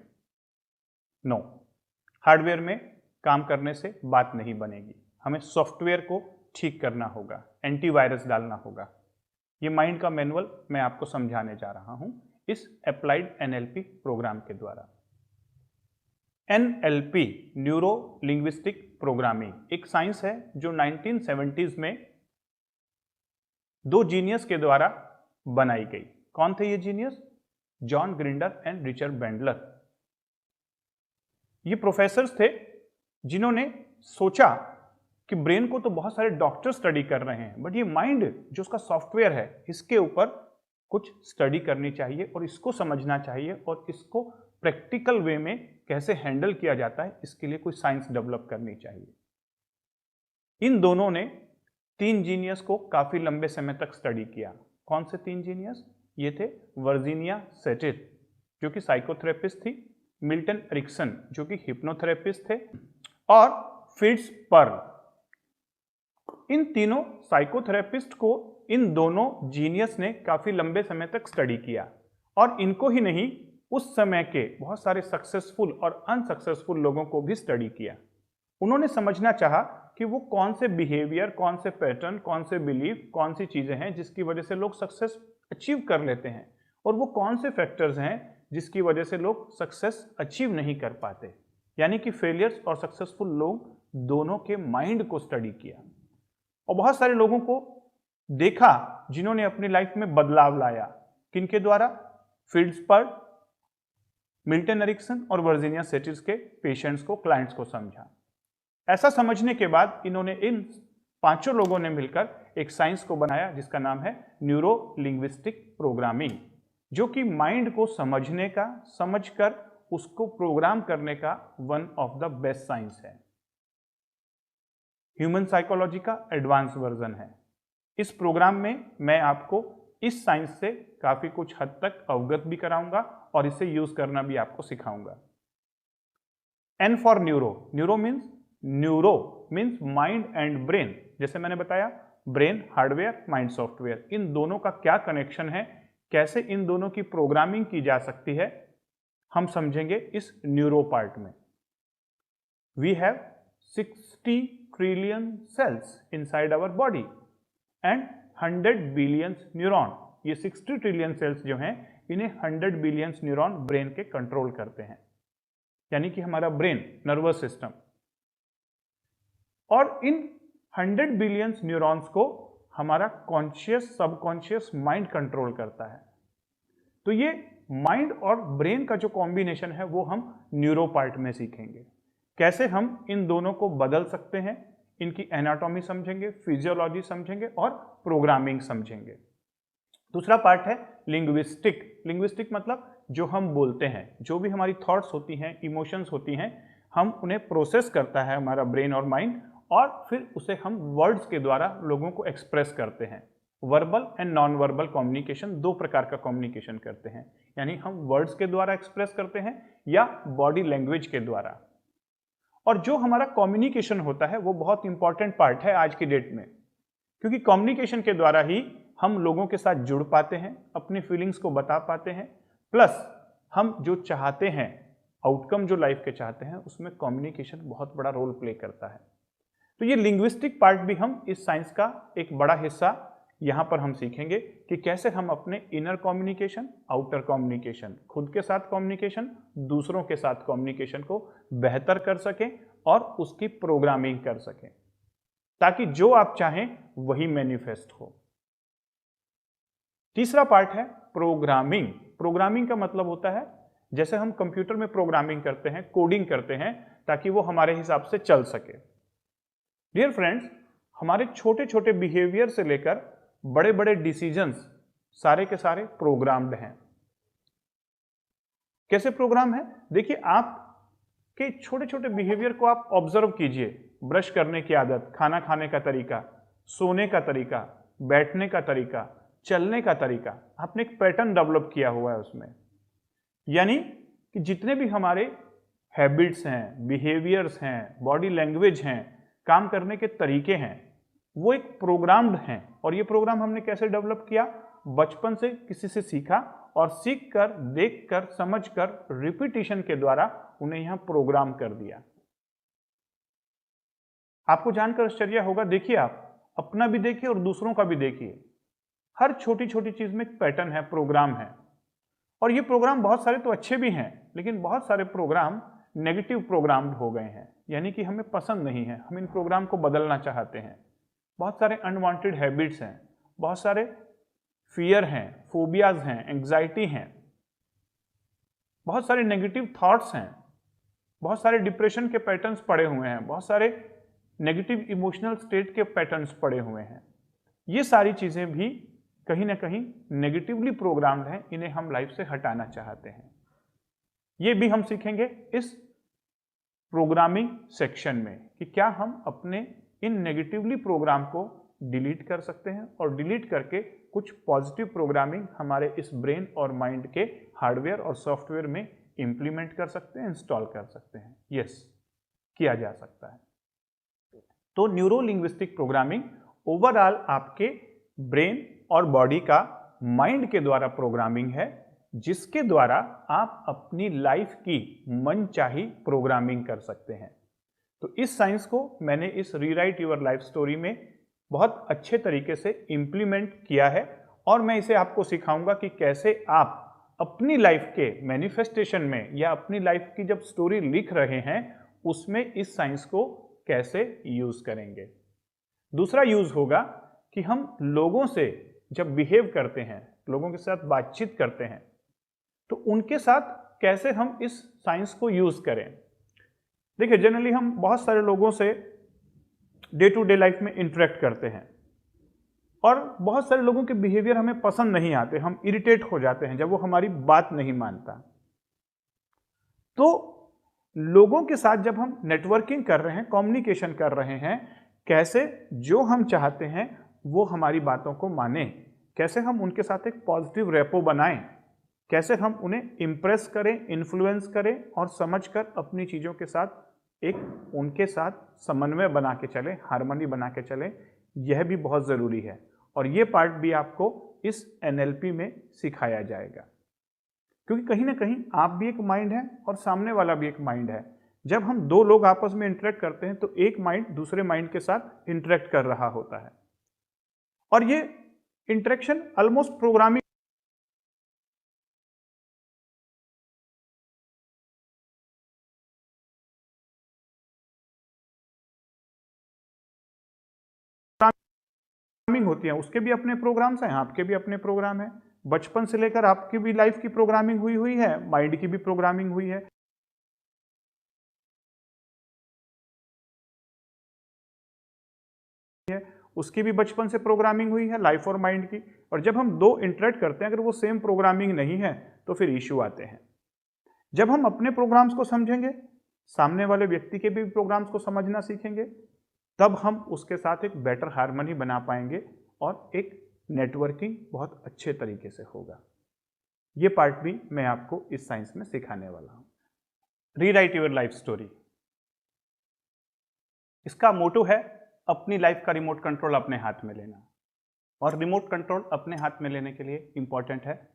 नो, हार्डवेयर में काम करने से बात नहीं बनेगी, हमें सॉफ्टवेयर को ठीक करना होगा, एंटीवायरस डालना होगा। ये माइंड का मैनुअल मैं आपको समझाने जा रहा हूं इस अप्लाइड एनएलपी प्रोग्राम के द्वारा। एनएलपी, न्यूरो लिंग्विस्टिक प्रोग्रामिंग, एक साइंस है जो 1970s में दो जीनियस के द्वारा बनाई गई। कौन थे ये genius? John grinder and Richard Bandler. ये प्रोफेसर्स थे जिन्होंने सोचा कि ब्रेन को तो बहुत सारे डॉक्टर स्टडी कर रहे हैं, बट ये माइंड जो उसका सॉफ्टवेयर है, इसके ऊपर कुछ स्टडी करनी चाहिए और इसको समझना चाहिए और इसको प्रैक्टिकल वे में कैसे हैंडल किया जाता है, इसके लिए कोई साइंस डेवलप करनी चाहिए। इन दोनों ने तीन जीनियस को काफी लंबे समय तक स्टडी किया। कौन से तीन जीनियस? ये थे वर्जीनिया सेटिल जो कि साइकोथेरेपिस्ट थी, मिल्टन एरिक्सन जो कि हिप्नोथेरेपिस्ट थे, और फिट्स पर्ल। इन तीनों साइकोथेरेपिस्ट को इन दोनों जीनियस ने काफी लंबे समय तक स्टडी किया, और इनको ही नहीं, उस समय के बहुत सारे सक्सेसफुल और अनसक्सेसफुल लोगों को भी स्टडी किया। उन्होंने समझना चाहा कि वो कौन से बिहेवियर, कौन से पैटर्न, कौन से बिलीफ, कौन सी चीजें हैं जिसकी वजह से लोग सक्सेस अचीव कर लेते हैं, और वो कौन से फैक्टर्स हैं जिसकी वजह से लोग सक्सेस अचीव नहीं कर पाते। यानी कि फेलियर्स और सक्सेसफुल लोग दोनों के माइंड को स्टडी किया, और बहुत सारे लोगों को देखा जिन्होंने अपनी लाइफ में बदलाव लाया। किनके द्वारा? फिट्स पर्ल, मिल्टन एरिक्सन और वर्जीनिया सेटिल के पेशेंट्स को, क्लाइंट्स को समझा। ऐसा समझने के बाद इन्होंने, इन पांचों लोगों ने मिलकर एक साइंस को बनाया जिसका नाम है न्यूरो लिंग्विस्टिक प्रोग्रामिंग, जो कि माइंड को समझने का, समझकर उसको प्रोग्राम करने का one of the best science है। ह्यूमन साइकोलॉजी का एडवांस वर्जन है। इस प्रोग्राम में मैं आपको इस साइंस से काफी कुछ हद तक अवगत भी कराऊंगा और इसे यूज करना भी आपको सिखाऊंगा। N for neuro. Neuro means mind and brain. जैसे मैंने बताया, ब्रेन हार्डवेयर, माइंड सॉफ्टवेयर, इन दोनों का क्या कनेक्शन है, कैसे इन दोनों की प्रोग्रामिंग की जा सकती है, हम समझेंगे इस न्यूरो पार्ट में। We have 60 trillion cells inside our body and 100 billion neuron. ये 60 ट्रिलियन सेल्स जो हैं, इन्हें 100 बिलियन न्यूरॉन ब्रेन के कंट्रोल करते हैं, यानी कि हमारा ब्रेन, नर्वस सिस्टम। और इन 100 बिलियन न्यूरॉन्स को हमारा कॉन्शियस, सबकॉन्शियस माइंड कंट्रोल करता है। तो ये माइंड और ब्रेन का जो कॉम्बिनेशन है वो हम न्यूरो पार्ट में सीखेंगे। कैसे हम इन दोनों को बदल सकते हैं, इनकी एनाटॉमी समझेंगे, फिजियोलॉजी समझेंगे और प्रोग्रामिंग समझेंगे। दूसरा पार्ट है लिंग्विस्टिक। लिंग्विस्टिक मतलब जो हम बोलते हैं, जो भी हमारी थॉट्स होती हैं, इमोशंस होती हैं, हम उन्हें प्रोसेस करता है हमारा ब्रेन और माइंड, और फिर उसे हम वर्ड्स के द्वारा लोगों को एक्सप्रेस करते हैं। Verbal and non verbal communication, दो प्रकार का कम्युनिकेशन करते हैं, यानी हम वर्ड्स के द्वारा एक्सप्रेस करते हैं या बॉडी लैंग्वेज के द्वारा। और जो हमारा कम्युनिकेशन होता है वो बहुत इंपॉर्टेंट पार्ट है आज की डेट में, क्योंकि कम्युनिकेशन के द्वारा ही हम लोगों के साथ जुड़ पाते हैं, अपनी फीलिंग्स को बता पाते हैं, प्लस हम जो चाहते हैं, आउटकम जो लाइफ के चाहते हैं, उसमें कम्युनिकेशन बहुत बड़ा रोल प्ले करता है। तो ये लिंग्विस्टिक पार्ट भी हम इस साइंस का एक बड़ा हिस्सा यहां पर हम सीखेंगे कि कैसे हम अपने इनर कम्युनिकेशन, आउटर कम्युनिकेशन, खुद के साथ कम्युनिकेशन, दूसरों के साथ कम्युनिकेशन को बेहतर कर सकें और उसकी प्रोग्रामिंग कर सकें, ताकि जो आप चाहें वही मैनिफेस्ट हो। तीसरा पार्ट है प्रोग्रामिंग। प्रोग्रामिंग का मतलब होता है जैसे हम कंप्यूटर में प्रोग्रामिंग करते हैं, कोडिंग करते हैं, ताकि वो हमारे हिसाब से चल सके। डियर फ्रेंड्स, हमारे छोटे छोटे बिहेवियर से लेकर बड़े बड़े डिसीजंस सारे के सारे प्रोग्राम्ड हैं। कैसे प्रोग्राम है? देखिए, आप के छोटे छोटे बिहेवियर को आप ऑब्जर्व कीजिए। ब्रश करने की आदत, खाना खाने का तरीका, सोने का तरीका, बैठने का तरीका, चलने का तरीका, आपने एक पैटर्न डेवलप किया हुआ है उसमें। यानी कि जितने भी हमारे हैबिट्स हैं, बिहेवियर्स हैं, बॉडी लैंग्वेज हैं, काम करने के तरीके हैं, वो एक प्रोग्राम्ड हैं। और ये प्रोग्राम हमने कैसे डेवलप किया? बचपन से किसी से सीखा और सीख कर, देख कर, समझ कर, रिपीटिशन के द्वारा उन्हें यहां प्रोग्राम कर दिया। आपको जानकर आश्चर्य होगा, देखिए आप अपना भी देखिए और दूसरों का भी देखिए, हर छोटी छोटी चीज में एक पैटर्न है, प्रोग्राम है। और ये प्रोग्राम बहुत सारे तो अच्छे भी हैं, लेकिन बहुत सारे प्रोग्राम नेगेटिव प्रोग्राम हो गए हैं, यानी कि हमें पसंद नहीं है, हम इन प्रोग्राम को बदलना चाहते हैं। बहुत सारे अनवांटेड हैबिट्स हैं, बहुत सारे फियर हैं, फोबियाज हैं, एंग्जाइटी हैं, बहुत सारे नेगेटिव थॉट्स हैं, बहुत सारे डिप्रेशन के पैटर्न्स पड़े हुए हैं, बहुत सारे नेगेटिव इमोशनल स्टेट के पैटर्न्स पड़े हुए हैं। ये सारी चीजें भी कहीं ना कहीं नेगेटिवली प्रोग्राम्ड हैं, इन्हें हम लाइफ से हटाना चाहते हैं। ये भी हम सीखेंगे इस प्रोग्रामिंग सेक्शन में कि क्या हम अपने इन नेगेटिवली प्रोग्राम को डिलीट कर सकते हैं और डिलीट करके कुछ पॉजिटिव प्रोग्रामिंग हमारे इस ब्रेन और माइंड के हार्डवेयर और सॉफ्टवेयर में इंप्लीमेंट कर सकते हैं, इंस्टॉल कर सकते हैं। यस, किया जा सकता है। तो न्यूरो लिंग्विस्टिक प्रोग्रामिंग ओवरऑल आपके ब्रेन और बॉडी का माइंड के द्वारा प्रोग्रामिंग है, जिसके द्वारा आप अपनी लाइफ की मनचाही प्रोग्रामिंग कर सकते हैं। तो इस साइंस को मैंने इस रीराइट योर लाइफ स्टोरी में बहुत अच्छे तरीके से इंप्लीमेंट किया है, और मैं इसे आपको सिखाऊंगा कि कैसे आप अपनी लाइफ के मैनिफेस्टेशन में या अपनी लाइफ की जब स्टोरी लिख रहे हैं उसमें इस साइंस को कैसे यूज करेंगे। दूसरा यूज होगा कि हम लोगों से जब बिहेव करते हैं, लोगों के साथ बातचीत करते हैं, तो उनके साथ कैसे हम इस साइंस को यूज करें। देखिए, जनरली हम बहुत सारे लोगों से डे टू डे लाइफ में इंटरेक्ट करते हैं और बहुत सारे लोगों के बिहेवियर हमें पसंद नहीं आते, हम इरिटेट हो जाते हैं जब वो हमारी बात नहीं मानता। तो लोगों के साथ जब हम नेटवर्किंग कर रहे हैं, कम्युनिकेशन कर रहे हैं, कैसे जो हम चाहते हैं वो हमारी बातों को माने, कैसे हम उनके साथ एक पॉजिटिव रेपो बनाएं, कैसे हम उन्हें इंप्रेस करें, इन्फ्लुएंस करें और समझकर अपनी चीज़ों के साथ एक उनके साथ समन्वय बना के चलें, हार्मनी बना के चलें, यह भी बहुत ज़रूरी है। और ये पार्ट भी आपको इस NLP में सिखाया जाएगा, क्योंकि कहीं ना कहीं आप भी एक माइंड है और सामने वाला भी एक माइंड है। जब हम दो लोग आपस में इंटरेक्ट करते हैं तो एक माइंड दूसरे माइंड के साथ इंटरेक्ट कर रहा होता है, और ये इंटरेक्शन ऑलमोस्ट प्रोग्रामिंग होती है। उसके भी अपने प्रोग्राम्स हैं, आपके भी अपने प्रोग्राम हैं। बचपन से लेकर आपकी भी लाइफ की प्रोग्रामिंग हुई हुई है, माइंड की भी प्रोग्रामिंग हुई है। उसकी भी बचपन से प्रोग्रामिंग हुई है, लाइफ और माइंड की। और जब हम दो इंटरेक्ट करते हैं, अगर वो सेम प्रोग्रामिंग नहीं है तो फिर इश्यू आते हैं। जब हम अपने प्रोग्राम्स को समझेंगे, सामने वाले व्यक्ति के भी प्रोग्राम्स को समझना सीखेंगे, तब हम उसके साथ एक बेटर हार्मनी बना पाएंगे और एक नेटवर्किंग बहुत अच्छे तरीके से होगा। ये पार्ट भी मैं आपको इस साइंस में सिखाने वाला हूं। रीराइट योर लाइफ स्टोरी, इसका मोटो है अपनी लाइफ का रिमोट कंट्रोल अपने हाथ में लेना। और रिमोट कंट्रोल अपने हाथ में लेने के लिए इंपॉर्टेंट है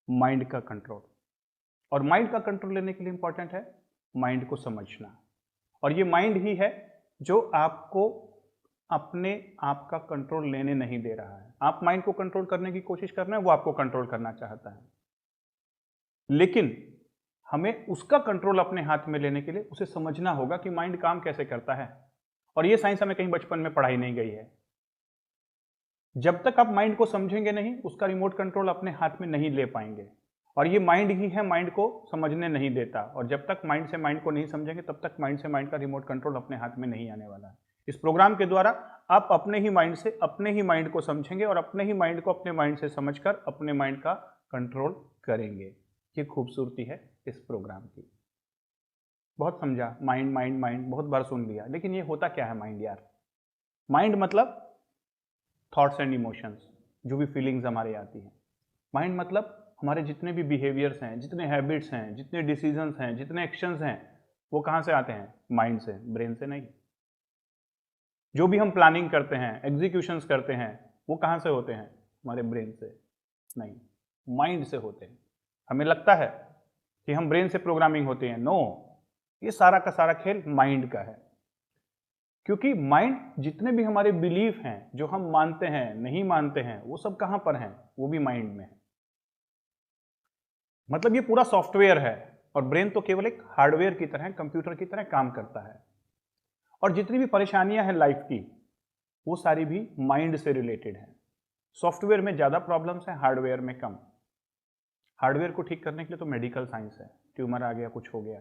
माइंड का कंट्रोल, और माइंड का कंट्रोल लेने के लिए इंपॉर्टेंट है माइंड को समझना। और ये माइंड ही है जो आपको अपने आप का कंट्रोल लेने नहीं दे रहा है। आप माइंड को कंट्रोल करने की कोशिश कर रहे हैं, वो आपको कंट्रोल करना चाहता है। लेकिन हमें उसका कंट्रोल अपने हाथ में लेने के लिए उसे समझना होगा कि माइंड काम कैसे करता है। और ये साइंस हमें कहीं बचपन में पढ़ाई नहीं गई है। जब तक आप माइंड को समझेंगे नहीं, उसका रिमोट कंट्रोल अपने हाथ में नहीं ले पाएंगे। और ये माइंड ही है माइंड को समझने नहीं देता। और जब तक माइंड से माइंड को नहीं समझेंगे, तब तक माइंड से माइंड का रिमोट कंट्रोल अपने हाथ में नहीं आने वाला है। इस प्रोग्राम के द्वारा आप अपने ही माइंड से अपने ही माइंड को समझेंगे और अपने ही माइंड को अपने माइंड से समझकर अपने माइंड का कंट्रोल करेंगे। ये खूबसूरती है इस प्रोग्राम की। बहुत समझा, माइंड माइंड माइंड बहुत बार सुन लिया, लेकिन ये होता क्या है माइंड यार? माइंड मतलब थॉट्स एंड इमोशंस, जो भी फीलिंग्स हमारे आती हैं। माइंड मतलब हमारे जितने भी बिहेवियर्स हैं, जितने हैबिट्स हैं, जितने डिसीजंस हैं, जितने एक्शंस हैं, वो कहाँ से आते हैं? माइंड से, ब्रेन से नहीं। जो भी हम प्लानिंग करते हैं, एग्जीक्यूशंस करते हैं, वो कहाँ से होते हैं? हमारे ब्रेन से नहीं, माइंड से होते हैं। हमें लगता है कि हम ब्रेन से प्रोग्रामिंग होते हैं। नो, ये सारा का सारा खेल माइंड का है। क्योंकि माइंड जितने भी हमारे बिलीफ हैं, जो हम मानते हैं, नहीं मानते हैं, वो सब कहां पर हैं? वो भी माइंड में है। मतलब ये पूरा सॉफ्टवेयर है और ब्रेन तो केवल एक हार्डवेयर की तरह, कंप्यूटर की तरह काम करता है। और जितनी भी परेशानियां हैं लाइफ की, वो सारी भी माइंड से रिलेटेड है। सॉफ्टवेयर में ज्यादा प्रॉब्लम्स हैं, हार्डवेयर में कम। हार्डवेयर को ठीक करने के लिए तो मेडिकल साइंस है। ट्यूमर आ गया, कुछ हो गया,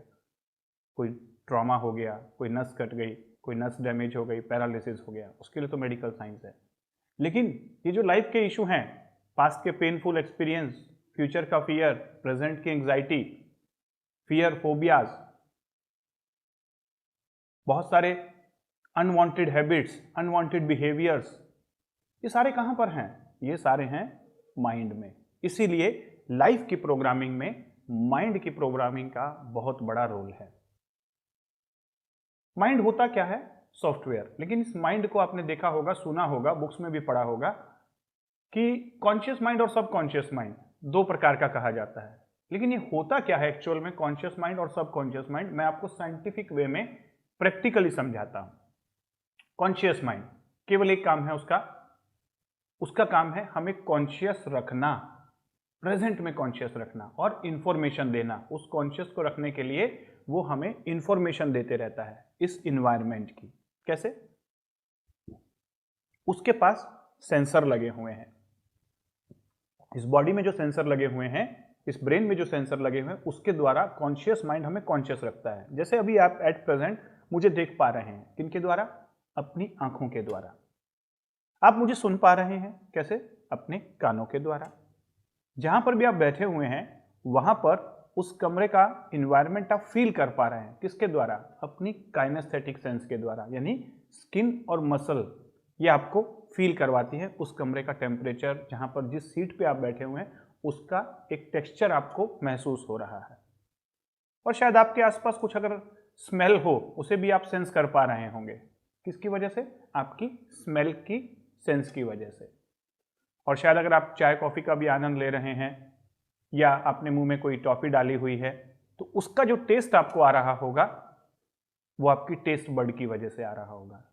कोई ट्रॉमा हो गया, कोई नस कट गई, कोई नस डैमेज हो गई, पैरालिसिस हो गया, उसके लिए तो मेडिकल साइंस है। लेकिन ये जो लाइफ के इशू हैं, पास्ट के पेनफुल एक्सपीरियंस, फ्यूचर का फियर, प्रेजेंट की एंग्जाइटी, फियर, फोबियाज, बहुत सारे अनवांटेड हैबिट्स, अनवांटेड बिहेवियर्स, ये सारे कहां पर हैं? ये सारे हैं माइंड में। इसीलिए लाइफ की प्रोग्रामिंग में माइंड की प्रोग्रामिंग का बहुत बड़ा रोल है। माइंड होता क्या है? सॉफ्टवेयर। लेकिन इस माइंड को आपने देखा होगा, सुना होगा, बुक्स में भी पढ़ा होगा कि कॉन्शियस माइंड और सबकॉन्शियस माइंड दो प्रकार का कहा जाता है। लेकिन ये होता क्या है एक्चुअल में, कॉन्शियस माइंड और सबकॉन्शियस माइंड? मैं आपको साइंटिफिक वे में प्रैक्टिकली समझाता हूं। कॉन्शियस माइंड केवल एक काम है उसका काम है हमें कॉन्शियस रखना, प्रेजेंट में कॉन्शियस रखना और इंफॉर्मेशन देना। उस कॉन्शियस को रखने के लिए वो हमें इंफॉर्मेशन देते रहता है इस इन्वायरमेंट की। कैसे? उसके पास सेंसर लगे हुए हैं। इस बॉडी में जो सेंसर लगे हुए हैं, इस ब्रेन में जो सेंसर लगे हुए हैं, उसके द्वारा कॉन्शियस माइंड हमें कॉन्शियस रखता है। जैसे अभी आप एट प्रेजेंट मुझे देख पा रहे हैं, किनके द्वारा? अपनी आंखों के द्वारा। आप मुझे सुन पा रहे हैं, कैसे? अपने कानों के द्वारा। जहां पर भी आप बैठे हुए हैं, वहां पर उस कमरे का इन्वायरमेंट आप फील कर पा रहे हैं, किसके द्वारा? अपनी काइनेस्थेटिक सेंस के द्वारा। यानी स्किन और मसल ये आपको फील करवाती है उस कमरे का टेम्परेचर, जहां पर जिस सीट पे आप बैठे हुए हैं उसका एक टेक्सचर आपको महसूस हो रहा है। और शायद आपके आसपास कुछ अगर स्मेल हो, उसे भी आप सेंस कर पा रहे होंगे। किसकी वजह से? आपकी स्मेल की सेंस की वजह से। और शायद अगर आप चाय कॉफी का भी आनंद ले रहे हैं या आपने मुंह में कोई टॉफी डाली हुई है, तो उसका जो टेस्ट आपको आ रहा होगा वो आपकी टेस्ट बड की वजह से आ रहा होगा।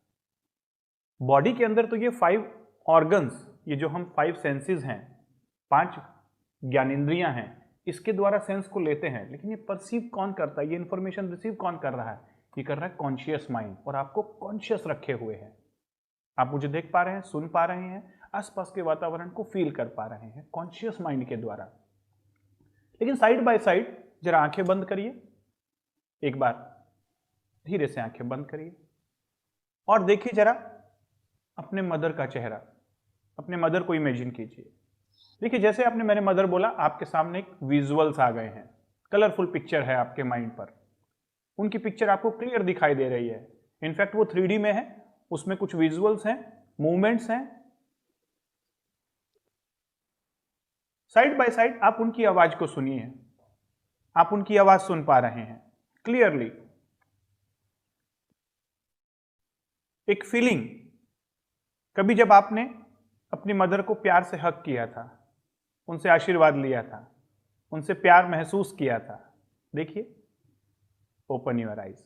बॉडी के अंदर तो ये 5 ऑर्गन्स, ये जो हम 5 सेंसेस हैं, 5 ज्ञानेंद्रियां हैं, इसके द्वारा सेंस को लेते हैं। लेकिन ये परसीव कौन करता है? ये इंफॉर्मेशन रिसीव कौन कर रहा है? ये कर रहा है कॉन्शियस माइंड। और आपको कॉन्शियस रखे हुए हैं। आप मुझे देख पा रहे हैं, सुन पा रहे हैं, आसपास के वातावरण को फील कर पा रहे हैं कॉन्शियस माइंड के द्वारा। लेकिन साइड बाय साइड जरा आंखें बंद करिए, एक बार धीरे से आंखें बंद करिए और देखिए जरा अपने मदर का चेहरा, अपने मदर को इमेजिन कीजिए। देखिए जैसे आपने मैंने मदर बोला, आपके सामने एक विजुअल्स आ गए हैं, कलरफुल पिक्चर है आपके माइंड पर, उनकी पिक्चर आपको क्लियर दिखाई दे रही है। इनफैक्ट वो 3D में है, उसमें कुछ विजुअल्स हैं, मूवमेंट्स हैं। साइड बाय साइड आप उनकी आवाज को सुनिए, आप उनकी आवाज सुन पा रहे हैं क्लियरली। एक फीलिंग, कभी जब आपने अपनी मदर को प्यार से हग किया था, उनसे आशीर्वाद लिया था, उनसे प्यार महसूस किया था, देखिए, ओपन योर आइज।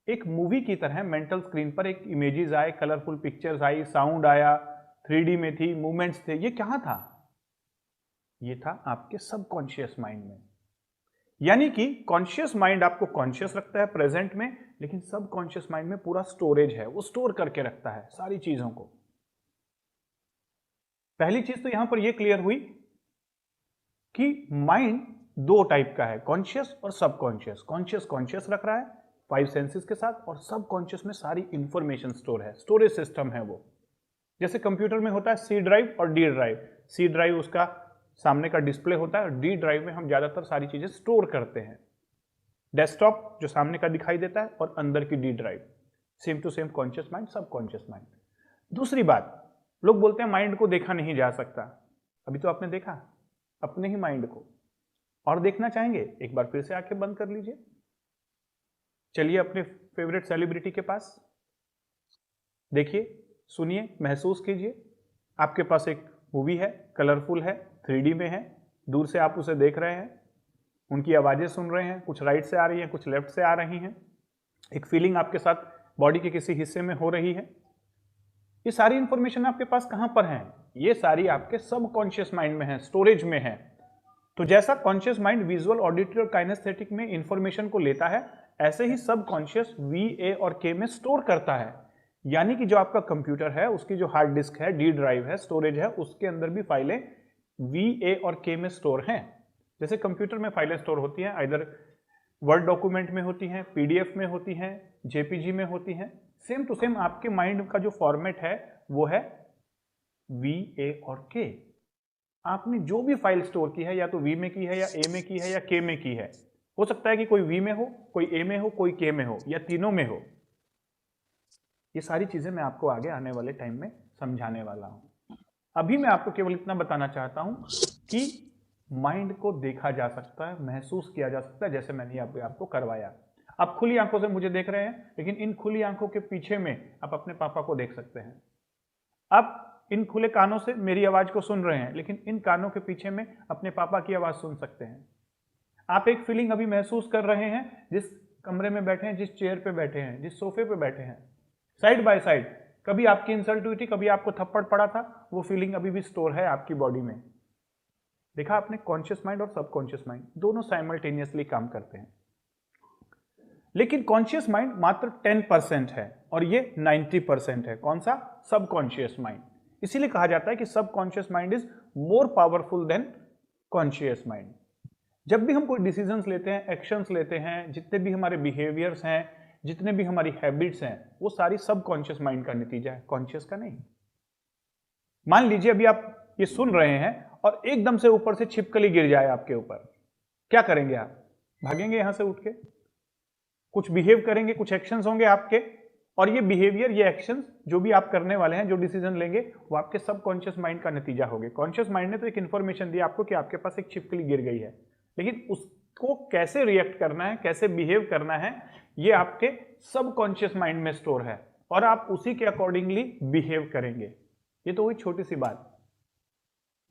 एक मूवी की तरह मेंटल स्क्रीन पर एक इमेजेस आए, कलरफुल पिक्चर्स आई, साउंड आया, 3D में थी, मूवमेंट्स थे। ये कहां था? ये था आपके सबकॉन्शियस माइंड में। यानी कि कॉन्शियस माइंड आपको कॉन्शियस रखता है प्रेजेंट में, लेकिन सबकॉन्शियस माइंड में पूरा स्टोरेज है, वो स्टोर करके रखता है सारी चीजों को। पहली चीज तो यहां पर ये क्लियर हुई कि माइंड दो टाइप का है, कॉन्शियस और सबकॉन्शियस। कॉन्शियस कॉन्शियस रख रहा है 5 सेंसेस के साथ, और सबकॉन्शियस में सारी इंफॉर्मेशन स्टोर है, स्टोरेज सिस्टम है वो। जैसे कंप्यूटर में होता है सी ड्राइव और डी ड्राइव। सी ड्राइव उसका सामने का डिस्प्ले होता है, और डी ड्राइव में हम ज्यादातर सारी चीजें स्टोर करते हैं। डेस्कटॉप जो सामने का दिखाई देता है, और अंदर की D drive. Same to same conscious mind, subconscious mind. दूसरी बात, लोग बोलते हैं माइंड को देखा नहीं जा सकता। अभी तो आपने देखा अपने ही माइंड को, और देखना चाहेंगे एक बार फिर से आंखें बंद कर लीजिए, चलिए अपने फेवरेट सेलिब्रिटी के पास, देखिए, सुनिए, महसूस कीजिए। आपके पास एक मूवी है, कलरफुल है, 3D में है, दूर से आप उसे देख रहे हैं, उनकी आवाजें सुन रहे हैं, कुछ राइट से आ रही हैं, कुछ लेफ्ट से आ रही हैं, एक फीलिंग आपके साथ बॉडी के किसी हिस्से में हो रही है। ये सारी इंफॉर्मेशन आपके पास कहां पर है? ये सारी आपके सबकॉन्शियस माइंड में है, स्टोरेज में है। तो जैसा कॉन्शियस माइंड विजुअल, ऑडिटरी और काइनेस्थेटिक में इंफॉर्मेशन को लेता है, ऐसे ही सबकॉन्शियस V, A और K में स्टोर करता है। यानी कि जो आपका कंप्यूटर है, उसकी जो हार्ड डिस्क है, डी ड्राइव है, स्टोरेज है, उसके अंदर भी फाइलें V, A और K में स्टोर हैं। जैसे कंप्यूटर में फाइलें स्टोर होती हैं, आइदर वर्ड डॉक्यूमेंट में होती हैं, PDF में होती हैं, JPG में होती हैं। सेम टू सेम आपके माइंड का जो फॉर्मेट है वो है V, A और K। आपने जो भी फाइल स्टोर की है, या तो V में की है, या A में की है, या K में की है। हो सकता है कि कोई V में हो, कोई A में हो, कोई K में हो, या तीनों में हो। ये सारी चीजें मैं आपको आगे आने वाले टाइम में समझाने वाला हूं। अभी मैं आपको केवल इतना बताना चाहता हूं कि माइंड को देखा जा सकता है, महसूस किया जा सकता है, जैसे मैंने आपको करवाया। आप खुली आंखों से मुझे देख रहे हैं, लेकिन इन खुली आंखों के पीछे में आप अपने पापा को देख सकते हैं। आप इन खुले कानों से मेरी आवाज को सुन रहे हैं, लेकिन इन कानों के पीछे में अपने पापा की आवाज सुन सकते हैं। आप एक फीलिंग अभी महसूस कर रहे हैं, जिस कमरे में बैठे हैं, जिस चेयर पे बैठे हैं, जिस सोफे पे बैठे हैं, साइड बाय साइड। कभी आपकी इंसल्ट हुई थी, कभी आपको थप्पड़ पड़ा था, वो फीलिंग अभी भी स्टोर है आपकी बॉडी में। देखा आपने, कॉन्शियस माइंड और सबकॉन्शियस माइंड दोनों साइमल्टेनियसली काम करते हैं। लेकिन कॉन्शियस माइंड मात्र 10% है, और ये 90% है। कौन सा? Subconscious mind. इसीलिए कहा जाता है कि subconscious mind is more powerful than conscious mind. जब भी हम कोई डिसीजंस लेते हैं, एक्शंस लेते हैं, जितने भी हमारे बिहेवियर्स हैं, जितने भी हमारी हैबिट्स हैं, वो सारी सबकॉन्शियस माइंड का नतीजा है, कॉन्शियस का नहीं। मान लीजिए अभी आप ये सुन रहे हैं और एकदम से ऊपर से छिपकली गिर जाए आपके ऊपर, क्या करेंगे आप? भागेंगे यहां से उठ के? कुछ बिहेव करेंगे, कुछ एक्शंस होंगे आपके, और ये बिहेवियर, ये एक्शंस जो भी आप करने वाले हैं, जो डिसीजन लेंगे, वो आपके सबकॉन्शियस माइंड का नतीजा होंगे। कॉन्शियस माइंड ने तो एक इंफॉर्मेशन दी आपको कि आपके पास एक छिपकली गिर गई है, लेकिन उसको कैसे रिएक्ट करना है, कैसे बिहेव करना है, ये आपके सबकॉन्शियस माइंड में स्टोर है, और आप उसी के अकॉर्डिंगली बिहेव करेंगे। ये तो हुई छोटी सी बात।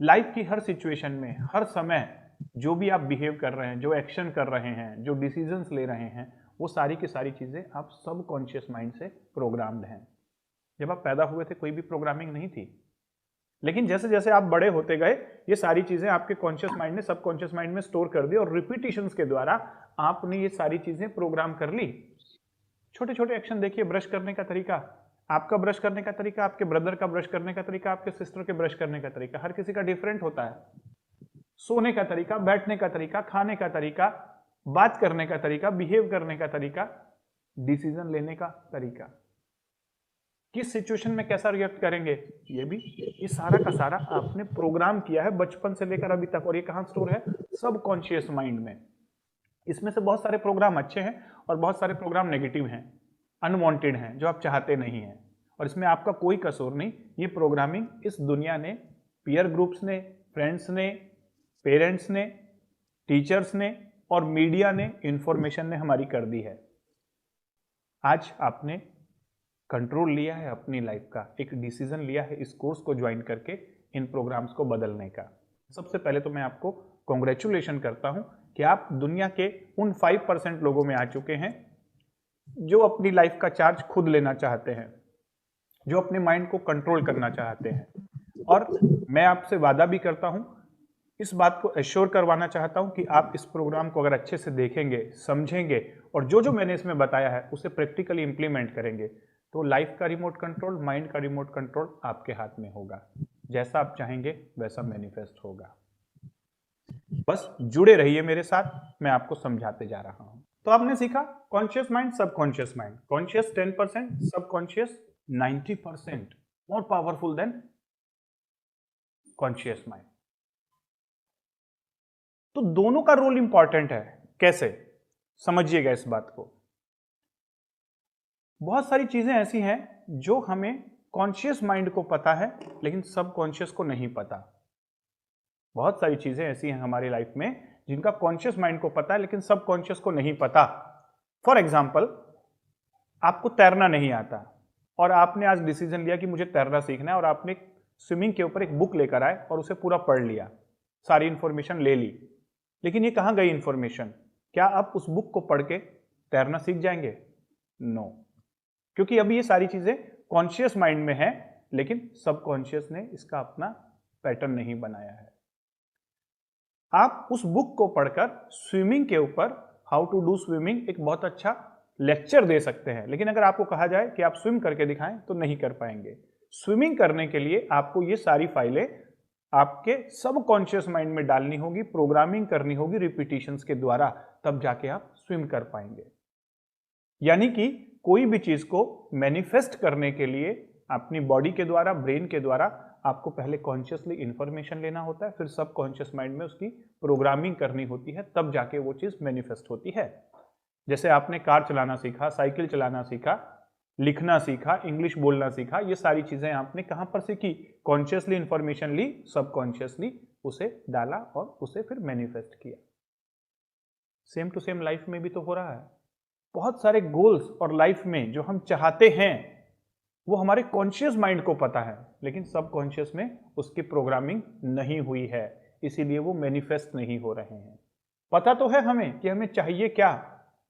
लाइफ की हर सिचुएशन में, हर समय जो भी आप बिहेव कर रहे हैं, जो एक्शन कर रहे हैं, जो डिसीजंस ले रहे हैं, वो सारी की सारी चीजें आप सबकॉन्शियस माइंड से प्रोग्राम्ड हैं। जब आप पैदा हुए थे कोई भी प्रोग्रामिंग नहीं थी, लेकिन जैसे जैसे आप बड़े होते गए, ये सारी चीजें आपके कॉन्शियस माइंड ने सबकॉन्शियस माइंड में स्टोर कर दी, और रिपीटिशंस के द्वारा आपने ये सारी चीजें प्रोग्राम कर ली। छोटे छोटे एक्शन देखिए, ब्रश करने का तरीका, आपका ब्रश करने का तरीका, आपके ब्रदर का ब्रश करने का तरीका, आपके सिस्टर के ब्रश करने का तरीका, हर किसी का डिफरेंट होता है। सोने का तरीका, बैठने का तरीका, खाने का तरीका, बात करने का तरीका, बिहेव करने का तरीका, डिसीजन लेने का तरीका। किस सिचुएशन में कैसा रिएक्ट करेंगे, ये सारा का सारा आपने प्रोग्राम किया है बचपन से लेकर अभी तक। और ये कहाँ स्टोर है? सबकॉन्शियस माइंड में। इसमें से बहुत सारे प्रोग्राम अच्छे हैं और बहुत सारे प्रोग्राम नेगेटिव हैं, अनवांटेड हैं, जो आप चाहते नहीं हैं, और इसमें आपका कोई कसूर नहीं। ये प्रोग्रामिंग इस दुनिया ने, पीयर ग्रुप्स ने, फ्रेंड्स ने, पेरेंट्स ने, टीचर्स ने और मीडिया ने, इंफॉर्मेशन ने हमारी कर दी है। आज आपने कंट्रोल लिया है अपनी लाइफ का, एक डिसीजन लिया है इस कोर्स को ज्वाइन करके इन प्रोग्राम्स को बदलने का। सबसे पहले तो मैं आपको कॉन्ग्रेचुलेशन करता हूं कि आप दुनिया के उन 5% लोगों में आ चुके हैं जो अपनी लाइफ का चार्ज खुद लेना चाहते हैं, जो अपने माइंड को कंट्रोल करना चाहते हैं। और मैं आपसे वादा भी करता हूं, इस बात को एश्योर करवाना चाहता हूं कि आप इस प्रोग्राम को अगर अच्छे से देखेंगे, समझेंगे और जो जो मैंने इसमें बताया है उसे प्रैक्टिकली इंप्लीमेंट करेंगे, तो लाइफ का रिमोट कंट्रोल, माइंड का रिमोट कंट्रोल आपके हाथ में होगा। जैसा आप चाहेंगे वैसा मैनिफेस्ट होगा। बस जुड़े रहिए मेरे साथ, मैं आपको समझाते जा रहा हूं। तो आपने सीखा conscious mind, subconscious mind. Conscious 10%, subconscious 90%, more powerful than conscious mind. तो दोनों का रोल इंपॉर्टेंट है। कैसे? समझिएगा इस बात को। बहुत सारी चीजें ऐसी हैं जो हमें कॉन्शियस माइंड को पता है लेकिन सबकॉन्शियस को नहीं पता। बहुत सारी चीजें ऐसी हैं हमारी लाइफ में जिनका कॉन्शियस माइंड को पता है लेकिन सबकॉन्शियस को नहीं पता। फॉर एग्जाम्पल, आपको तैरना नहीं आता और आपने आज डिसीजन लिया कि मुझे तैरना सीखना है, और आपने स्विमिंग के ऊपर एक बुक लेकर आए और उसे पूरा पढ़ लिया, सारी इंफॉर्मेशन ले ली, लेकिन ये कहाँ गई इंफॉर्मेशन? क्या आप उस बुक को पढ़ के तैरना सीख जाएंगे? नो, क्योंकि अभी ये सारी चीजें कॉन्शियस माइंड में है लेकिन सबकॉन्शियस ने इसका अपना पैटर्न नहीं बनाया है। आप उस बुक को पढ़कर स्विमिंग के ऊपर, हाउ टू डू स्विमिंग, एक बहुत अच्छा लेक्चर दे सकते हैं, लेकिन अगर आपको कहा जाए कि आप स्विम करके दिखाएं तो नहीं कर पाएंगे। स्विमिंग करने के लिए आपको ये सारी फाइलें आपके सबकॉन्शियस माइंड में डालनी होगी, प्रोग्रामिंग करनी होगी रिपीटिशंस के द्वारा, तब जाके आप स्विम कर पाएंगे। यानी कि कोई भी चीज को मैनिफेस्ट करने के लिए अपनी बॉडी के द्वारा, ब्रेन के द्वारा आपको पहले कॉन्शियसली इंफॉर्मेशन लेना होता है, फिर सबकॉन्शियस माइंड में उसकी प्रोग्रामिंग करनी होती है, तब जाके वो चीज मैनिफेस्ट होती है। जैसे आपने कार चलाना सीखा, साइकिल चलाना सीखा, लिखना सीखा, इंग्लिश बोलना सीखा, ये सारी चीजें आपने कहां पर सीखी? कॉन्शियसली इंफॉर्मेशन ली, सबकॉन्शियसली उसे डाला और उसे फिर मैनिफेस्ट किया। सेम टू सेम लाइफ में भी तो हो रहा है। बहुत सारे गोल्स और लाइफ में जो हम चाहते हैं वो हमारे कॉन्शियस माइंड को पता है लेकिन सबकॉन्शियस में उसकी प्रोग्रामिंग नहीं हुई है, इसीलिए वो मैनिफेस्ट नहीं हो रहे हैं। पता तो है हमें कि हमें चाहिए क्या,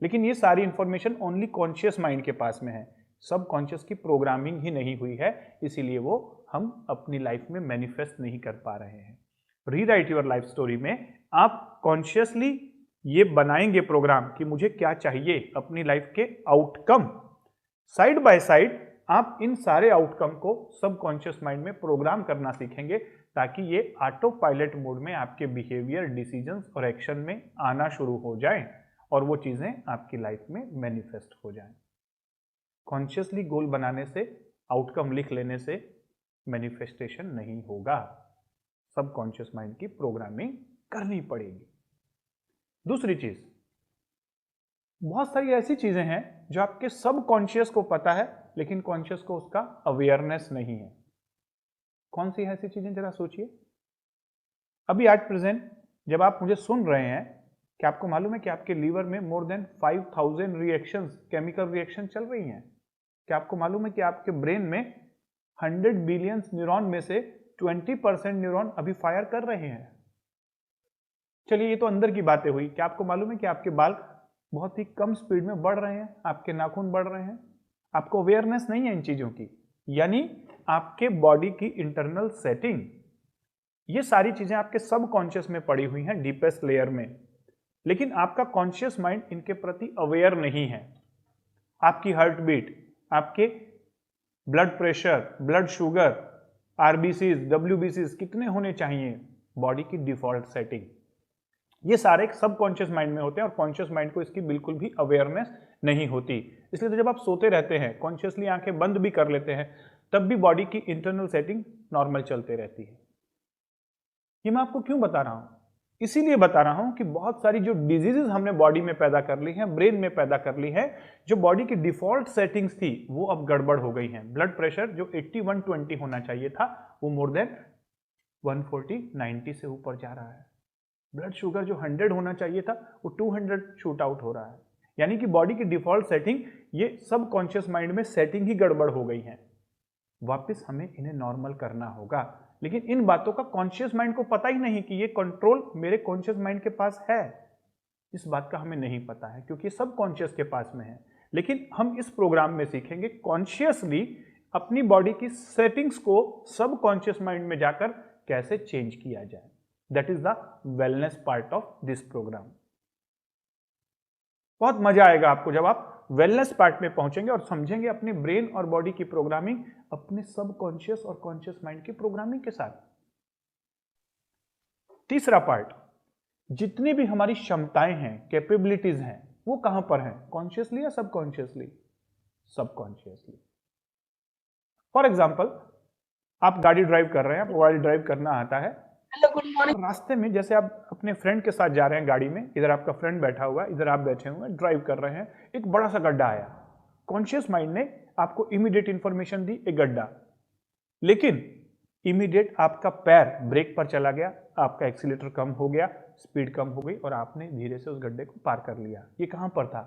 लेकिन ये सारी इंफॉर्मेशन ओनली कॉन्शियस माइंड के पास में है, सबकॉन्शियस की प्रोग्रामिंग ही नहीं हुई है, इसीलिए वो हम अपनी लाइफ में मैनिफेस्ट नहीं कर पा रहे हैं। रीराइट योर लाइफ स्टोरी में आप कॉन्शियसली ये बनाएंगे प्रोग्राम कि मुझे क्या चाहिए अपनी लाइफ के आउटकम। साइड बाय साइड आप इन सारे आउटकम को सबकॉन्शियस माइंड में प्रोग्राम करना सीखेंगे ताकि ये ऑटो पायलट मोड में आपके बिहेवियर, डिसीजंस और एक्शन में आना शुरू हो जाए और वो चीजें आपकी लाइफ में मैनिफेस्ट हो जाएं। कॉन्शियसली गोल बनाने से, आउटकम लिख लेने से मैनिफेस्टेशन नहीं होगा, सबकॉन्शियस माइंड की प्रोग्रामिंग करनी पड़ेगी। दूसरी चीज, बहुत सारी ऐसी चीजें हैं जो आपके सबकॉन्शियस को पता है लेकिन कॉन्शियस को उसका अवेयरनेस नहीं है। कौन सी ऐसी चीजें, जरा सोचिए। अभी आज प्रेजेंट जब आप मुझे सुन रहे हैं, क्या आपको मालूम है कि आपके लीवर में more than 5000 reactions, chemical reaction चल रही हैं? क्या आपको मालूम है कि आपके ब्रेन में 100 बिलियन न्यूरॉन में से 20% न्यूरॉन अभी फायर कर रहे हैं? चलिए, ये तो अंदर की बातें हुई। क्या आपको मालूम है कि आपके बाल बहुत ही कम स्पीड में बढ़ रहे हैं, आपके नाखून बढ़ रहे हैं? आपको अवेयरनेस नहीं है इन चीजों की। यानी आपके बॉडी की इंटरनल सेटिंग, ये सारी चीजें आपके सबकॉन्शियस में पड़ी हुई हैं, डीपेस्ट लेयर में, लेकिन आपका कॉन्शियस माइंड इनके प्रति अवेयर नहीं है। आपकी हार्ट बीट, आपके blood pressure, blood sugar, RBCs, डब्ल्यूबीसीज कितने होने चाहिए, बॉडी की डिफॉल्ट सेटिंग, ये सारे सबकॉन्शियस माइंड में होते हैं और कॉन्शियस माइंड को इसकी बिल्कुल भी अवेयरनेस नहीं होती। इसलिए तो जब आप सोते रहते हैं, कॉन्शियसली आंखें बंद भी कर लेते हैं, तब भी बॉडी की इंटरनल सेटिंग नॉर्मल चलते रहती है। ये मैं आपको क्यों बता रहा हूं? इसीलिए बता रहा हूं कि बहुत सारी जो डिजीजेस हमने बॉडी में पैदा कर ली हैं, ब्रेन में पैदा कर ली है, जो बॉडी की डिफॉल्ट सेटिंग्स थी वो अब गड़बड़ हो गई हैं। ब्लड प्रेशर जो 80/120 होना चाहिए था वो मोर देन 140/90 से ऊपर जा रहा है। ब्लड शुगर जो 100 होना चाहिए था वो 200 शूट आउट हो रहा है। यानी कि बॉडी की डिफॉल्ट सेटिंग, ये सब कॉन्शियस माइंड में सेटिंग ही गड़बड़ हो गई है। वापस हमें इन्हें नॉर्मल करना होगा, लेकिन इन बातों का कॉन्शियस माइंड को पता ही नहीं कि ये कंट्रोल मेरे कॉन्शियस माइंड के पास है। इस बात का हमें नहीं पता है क्योंकि सब कॉन्शियस के पास में है। लेकिन हम इस प्रोग्राम में सीखेंगे कॉन्शियसली अपनी बॉडी की सेटिंग्स को सब कॉन्शियस माइंड में जाकर कैसे चेंज किया जाए। That is the wellness part of this programme. बहुत मजा आएगा आपको जब आप वेलनेस पार्ट में पहुंचेंगे और समझेंगे अपने ब्रेन और बॉडी की प्रोग्रामिंग अपने सब कॉन्शियस और कॉन्शियस माइंड की प्रोग्रामिंग के साथ। तीसरा पार्ट, जितनी भी हमारी क्षमताएं हैं, कैपेबिलिटीज हैं, वो कहां पर हैं? कॉन्शियसली या सबकॉन्शियसली? सबकॉन्शियसली। फॉर एग्जाम्पल, आप गाड़ी ड्राइव कर रहे हैं, आपको गाड़ी ड्राइव करना आता है। Hello, good morning. रास्ते में जैसे आप अपने फ्रेंड के साथ जा रहे हैं गाड़ी में, इधर आपका फ्रेंड बैठा हुआ है, इधर आप बैठे हुए हैं, ड्राइव कर रहे हैं, एक बड़ा सा गड्ढा आया। कॉन्शियस माइंड ने आपको इमीडिएट इंफॉर्मेशन दी, एक गड्ढा। लेकिन इमीडिएट आपका पैर ब्रेक पर चला गया, आपका एक्सीलेटर कम हो गया, स्पीड कम हो गई और आपने धीरे से उस गड्ढे को पार कर लिया। ये कहां पर था?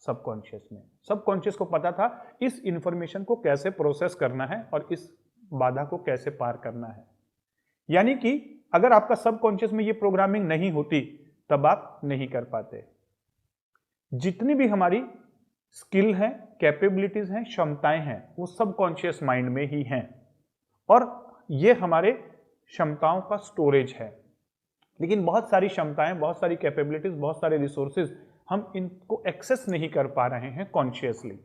सबकॉन्शियस में। सबकॉन्शियस को पता था इस इंफॉर्मेशन को कैसे प्रोसेस करना है और इस बाधा को कैसे पार करना है। यानी कि अगर आपका सबकॉन्शियस में ये प्रोग्रामिंग नहीं होती तब आप नहीं कर पाते। जितनी भी हमारी स्किल है, कैपेबिलिटीज हैं, क्षमताएं हैं, वो सबकॉन्शियस माइंड में ही हैं और ये हमारे क्षमताओं का स्टोरेज है। लेकिन बहुत सारी क्षमताएं, बहुत सारी कैपेबिलिटीज, बहुत सारे रिसोर्सेज, हम इनको एक्सेस नहीं कर पा रहे हैं consciously.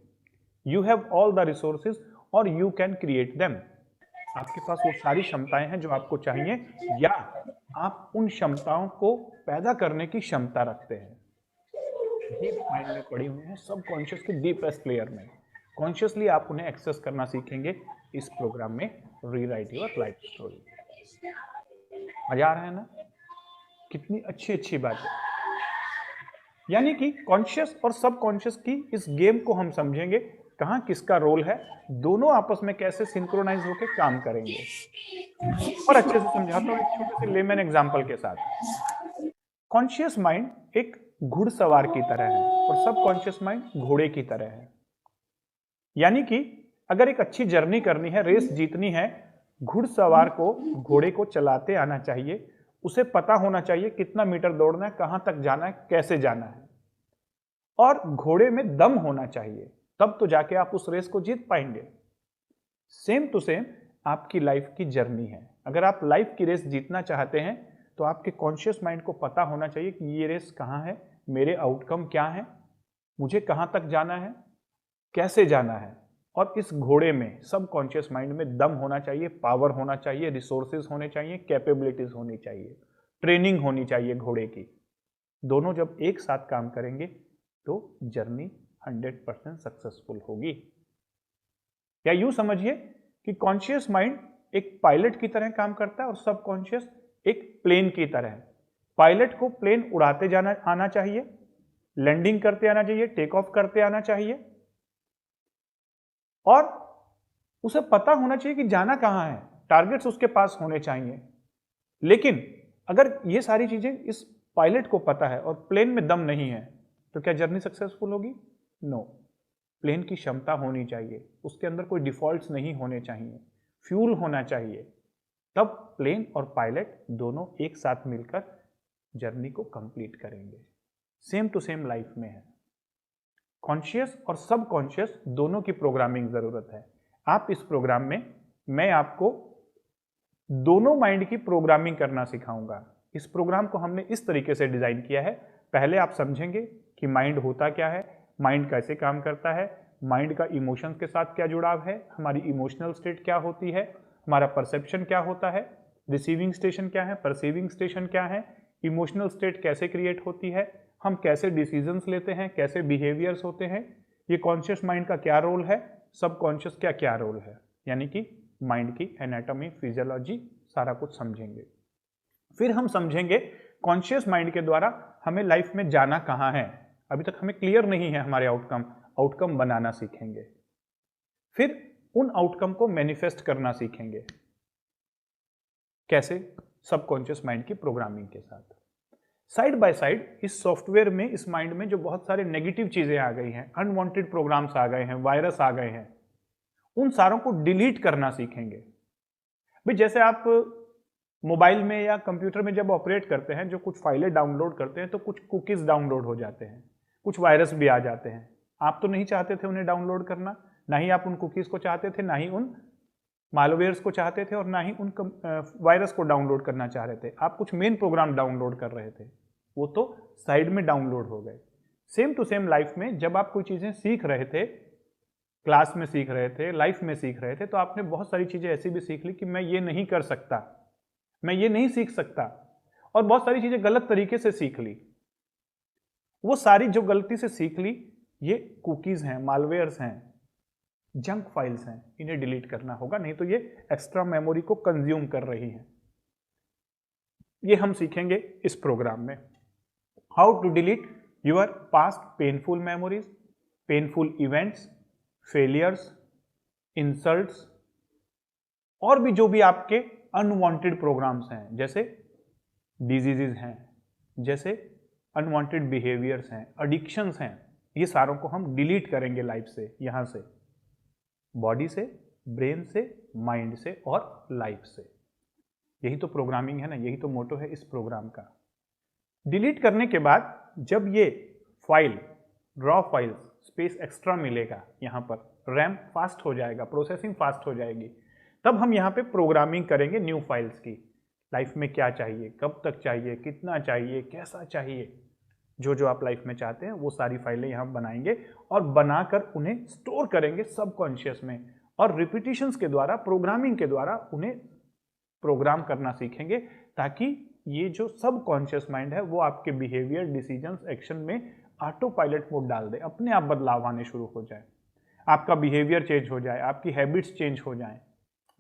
You have all the resources और यू कैन क्रिएट देम। आपके पास वो सारी क्षमताएं हैं जो आपको चाहिए, या आप उन क्षमताओं को पैदा करने की क्षमता रखते हैं। डीप माइंड में पड़ी हुई है, सबकॉन्शियस के डीपेस्ट लेयर में। कॉन्शियसली आप उन्हें एक्सेस करना सीखेंगे इस प्रोग्राम में, रीराइट योर लाइफ स्टोरी। मजा आ रहा है ना? कितनी अच्छी बात है। यानी कि कॉन्शियस और सबकॉन्शियस की इस गेम को हम समझेंगे, कहां किसका रोल है, दोनों आपस में कैसे सिंक्रोनाइज होकर काम करेंगे। और अच्छे से समझाता हूं एक छोटे से लेमन एग्जांपल के साथ। कॉन्शियस माइंड एक घुड़सवार की तरह है और सबकॉन्शियस माइंड घोड़े की तरह है। यानी कि अगर एक अच्छी जर्नी करनी है, रेस जीतनी है, घुड़सवार को घोड़े को चलाते आना चाहिए, उसे पता होना चाहिए कितना मीटर दौड़ना है, कहां तक जाना है, कैसे जाना है, और घोड़े में दम होना चाहिए, तब तो जाके आप उस रेस को जीत पाएंगे। सेम टू सेम आपकी लाइफ की जर्नी है। अगर आप लाइफ की रेस जीतना चाहते हैं तो आपके कॉन्शियस माइंड को पता होना चाहिए कि ये रेस कहां है, मेरे आउटकम क्या है, मुझे कहां तक जाना है, कैसे जाना है। और इस घोड़े में, सब कॉन्शियस माइंड में दम होना चाहिए, पावर होना चाहिए, रिसोर्सेज होने चाहिए, कैपेबिलिटीज होनी चाहिए, ट्रेनिंग होनी चाहिए घोड़े की। दोनों जब एक साथ काम करेंगे तो जर्नी 100% सक्सेसफुल होगी। या यूं समझिए कि कॉन्शियस माइंड एक पायलट की तरह काम करता है और सबकॉन्शियस एक प्लेन की तरह है। पायलट को प्लेन उड़ाते जाना आना चाहिए, लैंडिंग करते आना चाहिए, टेक ऑफ करते आना चाहिए, और उसे पता होना चाहिए कि जाना कहां है, टारगेट्स उसके पास होने चाहिए। लेकिन अगर ये सारी चीजें इस पायलट को पता है और प्लेन में दम नहीं है तो क्या जर्नी सक्सेसफुल होगी? नो। प्लेन की क्षमता होनी चाहिए, उसके अंदर कोई डिफॉल्ट्स नहीं होने चाहिए, फ्यूल होना चाहिए, तब प्लेन और पायलट दोनों एक साथ मिलकर जर्नी को कंप्लीट करेंगे। सेम टू सेम लाइफ में है। कॉन्शियस और सबकॉन्शियस दोनों की प्रोग्रामिंग जरूरत है। आप इस प्रोग्राम में मैं आपको दोनों माइंड की प्रोग्रामिंग करना सिखाऊंगा। इस प्रोग्राम को हमने इस तरीके से डिजाइन किया है। पहले आप समझेंगे कि माइंड होता क्या है, माइंड कैसे काम करता है, माइंड का इमोशंस के साथ क्या जुड़ाव है, हमारी इमोशनल स्टेट क्या होती है, हमारा परसेप्शन क्या होता है, रिसीविंग स्टेशन क्या है, परसीविंग स्टेशन क्या है, इमोशनल स्टेट कैसे क्रिएट होती है, हम कैसे डिसीजंस लेते हैं, कैसे बिहेवियर्स होते हैं, ये कॉन्शियस माइंड का क्या रोल है, सबकॉन्शियस का क्या रोल है, यानी कि माइंड की एनाटॉमी, फिजियोलॉजी सारा कुछ समझेंगे। फिर हम समझेंगे कॉन्शियस माइंड के द्वारा हमें लाइफ में जाना कहाँ है। अभी तक हमें क्लियर नहीं है हमारे आउटकम बनाना सीखेंगे। फिर उन आउटकम को मैनिफेस्ट करना सीखेंगे। कैसे? सबकॉन्शियस माइंड की प्रोग्रामिंग के साथ। साइड बाय साइड इस सॉफ्टवेयर में, इस माइंड में जो बहुत सारे नेगेटिव चीजें आ गई हैं, अनवांटेड प्रोग्राम्स आ गए हैं, वायरस आ गए हैं, उन सारों को डिलीट करना सीखेंगे। भाई जैसे आप मोबाइल में या कंप्यूटर में जब ऑपरेट करते हैं, जो कुछ फाइलें डाउनलोड करते हैं तो कुछ कुकीज डाउनलोड हो जाते हैं, कुछ वायरस भी आ जाते हैं। आप तो नहीं चाहते थे उन्हें डाउनलोड करना, ना ही आप उन कुकीज को चाहते थे, ना ही उन मालवेयर्स को चाहते थे, और ना ही उन वायरस को डाउनलोड करना चाह रहे थे। आप कुछ मेन प्रोग्राम डाउनलोड कर रहे थे, वो तो साइड में डाउनलोड हो गए। सेम टू सेम लाइफ में जब आप कोई चीजें सीख रहे थे, क्लास में सीख रहे थे, लाइफ में सीख रहे थे, तो आपने बहुत सारी चीजें ऐसी भी सीख ली कि मैं ये नहीं कर सकता, मैं ये नहीं सीख सकता, और बहुत सारी चीजें गलत तरीके से सीख ली। वो सारी जो गलती से सीख ली, ये कुकीज हैं, मालवेयर्स हैं, जंक फाइल्स हैं, इन्हें डिलीट करना होगा, नहीं तो ये एक्स्ट्रा मेमोरी को कंज्यूम कर रही हैं। ये हम सीखेंगे इस प्रोग्राम में। How to delete your past painful memories, painful events, failures, insults, और भी जो भी आपके अनवांटेड प्रोग्राम्स हैं, जैसे डिजीजेज हैं, जैसे अनवांटेड बिहेवियर्स हैं, एडिक्शंस हैं, ये सारों को हम डिलीट करेंगे लाइफ से, यहां से, बॉडी से, ब्रेन से, माइंड से और लाइफ से। यही तो प्रोग्रामिंग है ना, यही तो मोटो है इस प्रोग्राम का। डिलीट करने के बाद जब ये file, raw files, space extra मिलेगा, यहां पर रैम फास्ट हो जाएगा, प्रोसेसिंग फास्ट हो जाएगी, तब हम यहाँ पे प्रोग्रामिंग करेंगे न्यू फाइल्स की। लाइफ में क्या चाहिए, कब तक चाहिए, कितना चाहिए, कैसा चाहिए, जो जो आप लाइफ में चाहते हैं वो सारी फाइलें यहाँ बनाएंगे और बनाकर उन्हें स्टोर करेंगे सबकॉन्शियस में, और रिपीटिशंस के द्वारा, प्रोग्रामिंग के द्वारा उन्हें प्रोग्राम करना सीखेंगे, ताकि ये जो सबकॉन्शियस माइंड है वो आपके बिहेवियर, डिसीजंस, एक्शन में ऑटो पायलट मोड डाल दे, अपने आप बदलाव आने शुरू हो जाए, आपका बिहेवियर चेंज हो जाए, आपकी हैबिट्स चेंज हो जाएं।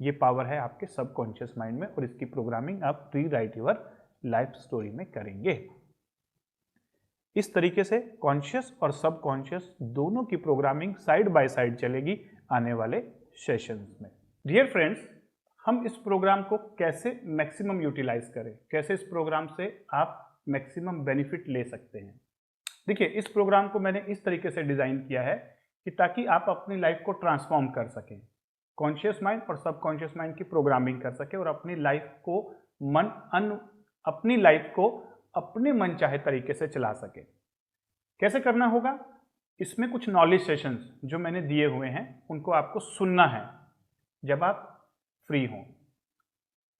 ये पावर है आपके सबकॉन्शियस माइंड में, और इसकी प्रोग्रामिंग आप रीराइट योर लाइफ स्टोरी में करेंगे। इस तरीके से कॉन्शियस और सबकॉन्शियस दोनों की प्रोग्रामिंग साइड बाय साइड चलेगी आने वाले सेशंस में। डियर फ्रेंड्स, हम इस प्रोग्राम को कैसे मैक्सिमम यूटिलाइज करें, कैसे इस प्रोग्राम से आप मैक्सिमम बेनिफिट ले सकते हैं। देखिए, इस प्रोग्राम को मैंने इस तरीके से डिजाइन किया है कि ताकि आप अपनी लाइफ को ट्रांसफॉर्म कर सकें, कॉन्शियस माइंड और सबकॉन्शियस माइंड की प्रोग्रामिंग कर सके, और अपनी लाइफ को अपने मन चाहे तरीके से चला सके। कैसे करना होगा? इसमें कुछ नॉलेज सेशंस जो मैंने दिए हुए हैं उनको आपको सुनना है जब आप फ्री हों।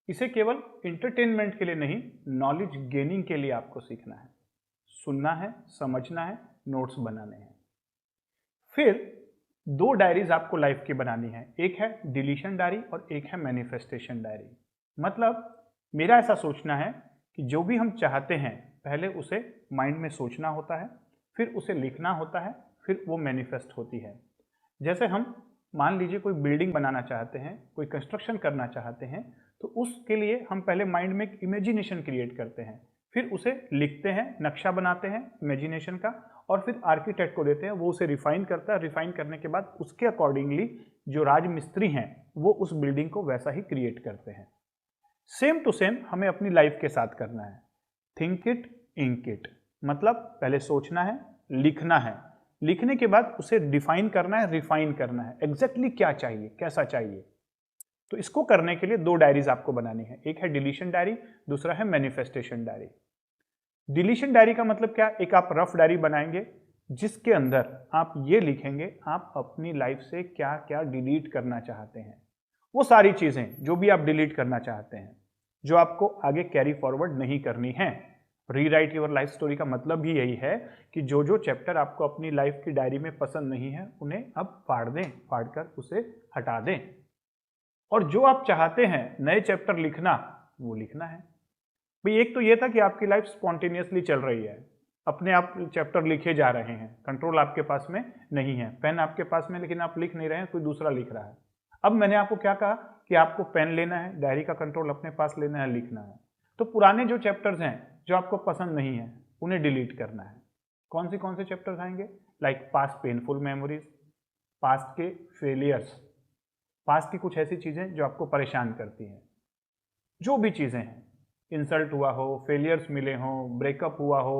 इसे केवल इंटरटेनमेंट के लिए नहीं, नॉलेज गेनिंग के लिए आपको सीखना है, सुनना है, समझना है, नोट्स बनाने हैं। फिर 2 डायरीज आपको लाइफ की बनानी है, एक है डिलीशन डायरी और एक है मैनिफेस्टेशन डायरी। मतलब मेरा ऐसा सोचना है कि जो भी हम चाहते हैं पहले उसे माइंड में सोचना होता है, फिर उसे लिखना होता है, फिर वो मैनिफेस्ट होती है। जैसे हम मान लीजिए कोई बिल्डिंग बनाना चाहते हैं, कोई कंस्ट्रक्शन करना चाहते हैं, तो उसके लिए हम पहले माइंड में एक इमेजिनेशन क्रिएट करते हैं, फिर उसे लिखते हैं, नक्शा बनाते हैं इमेजिनेशन का, और फिर आर्किटेक्ट को देते हैं, वो उसे रिफाइन करता है। रिफाइन करने के बाद उसके अकॉर्डिंगली जो राजमिस्त्री हैं वो उस बिल्डिंग को वैसा ही क्रिएट करते हैं। सेम टू सेम हमें अपनी लाइफ के साथ करना है। थिंक इट, इंक इट, मतलब पहले सोचना है, लिखना है, लिखने के बाद उसे डिफाइन करना है, रिफाइन करना है, एग्जैक्टली क्या चाहिए, कैसा चाहिए। तो इसको करने के लिए 2 डायरीज आपको बनानी है, एक है डिलीशन डायरी, दूसरा है मैनिफेस्टेशन डायरी। डिलीशन डायरी का मतलब क्या? एक आप रफ डायरी बनाएंगे जिसके अंदर आप ये लिखेंगे आप अपनी लाइफ से क्या क्या डिलीट करना चाहते हैं, वो सारी चीजें जो भी आप डिलीट करना चाहते हैं, जो आपको आगे कैरी फॉरवर्ड नहीं करनी है। रीराइट योर लाइफ स्टोरी का मतलब भी यही है कि जो जो चैप्टर आपको अपनी लाइफ की डायरी में पसंद नहीं है उन्हें अब फाड़ दें, फाड़कर उसे हटा दें, और जो आप चाहते हैं नए चैप्टर लिखना वो लिखना है। भाई एक तो ये था कि आपकी लाइफ स्पॉन्टेनियसली चल रही है, अपने आप चैप्टर लिखे जा रहे हैं, कंट्रोल आपके पास में नहीं है, पेन आपके पास में लेकिन आप लिख नहीं रहे हैं, कोई दूसरा लिख रहा है। अब मैंने आपको क्या कहा कि आपको पेन लेना है, डायरी का कंट्रोल अपने पास लेना है, लिखना है। तो पुराने जो चैप्टर्स हैं जो आपको पसंद नहीं है उन्हें डिलीट करना है। कौन से चैप्टर्स आएंगे? Like past painful memories, past के फेलियर्स, पास्ट की कुछ ऐसी चीजें जो आपको परेशान करती हैं, जो भी चीजें हैं, इंसल्ट हुआ हो, फेलियर्स मिले हो, ब्रेकअप हुआ हो,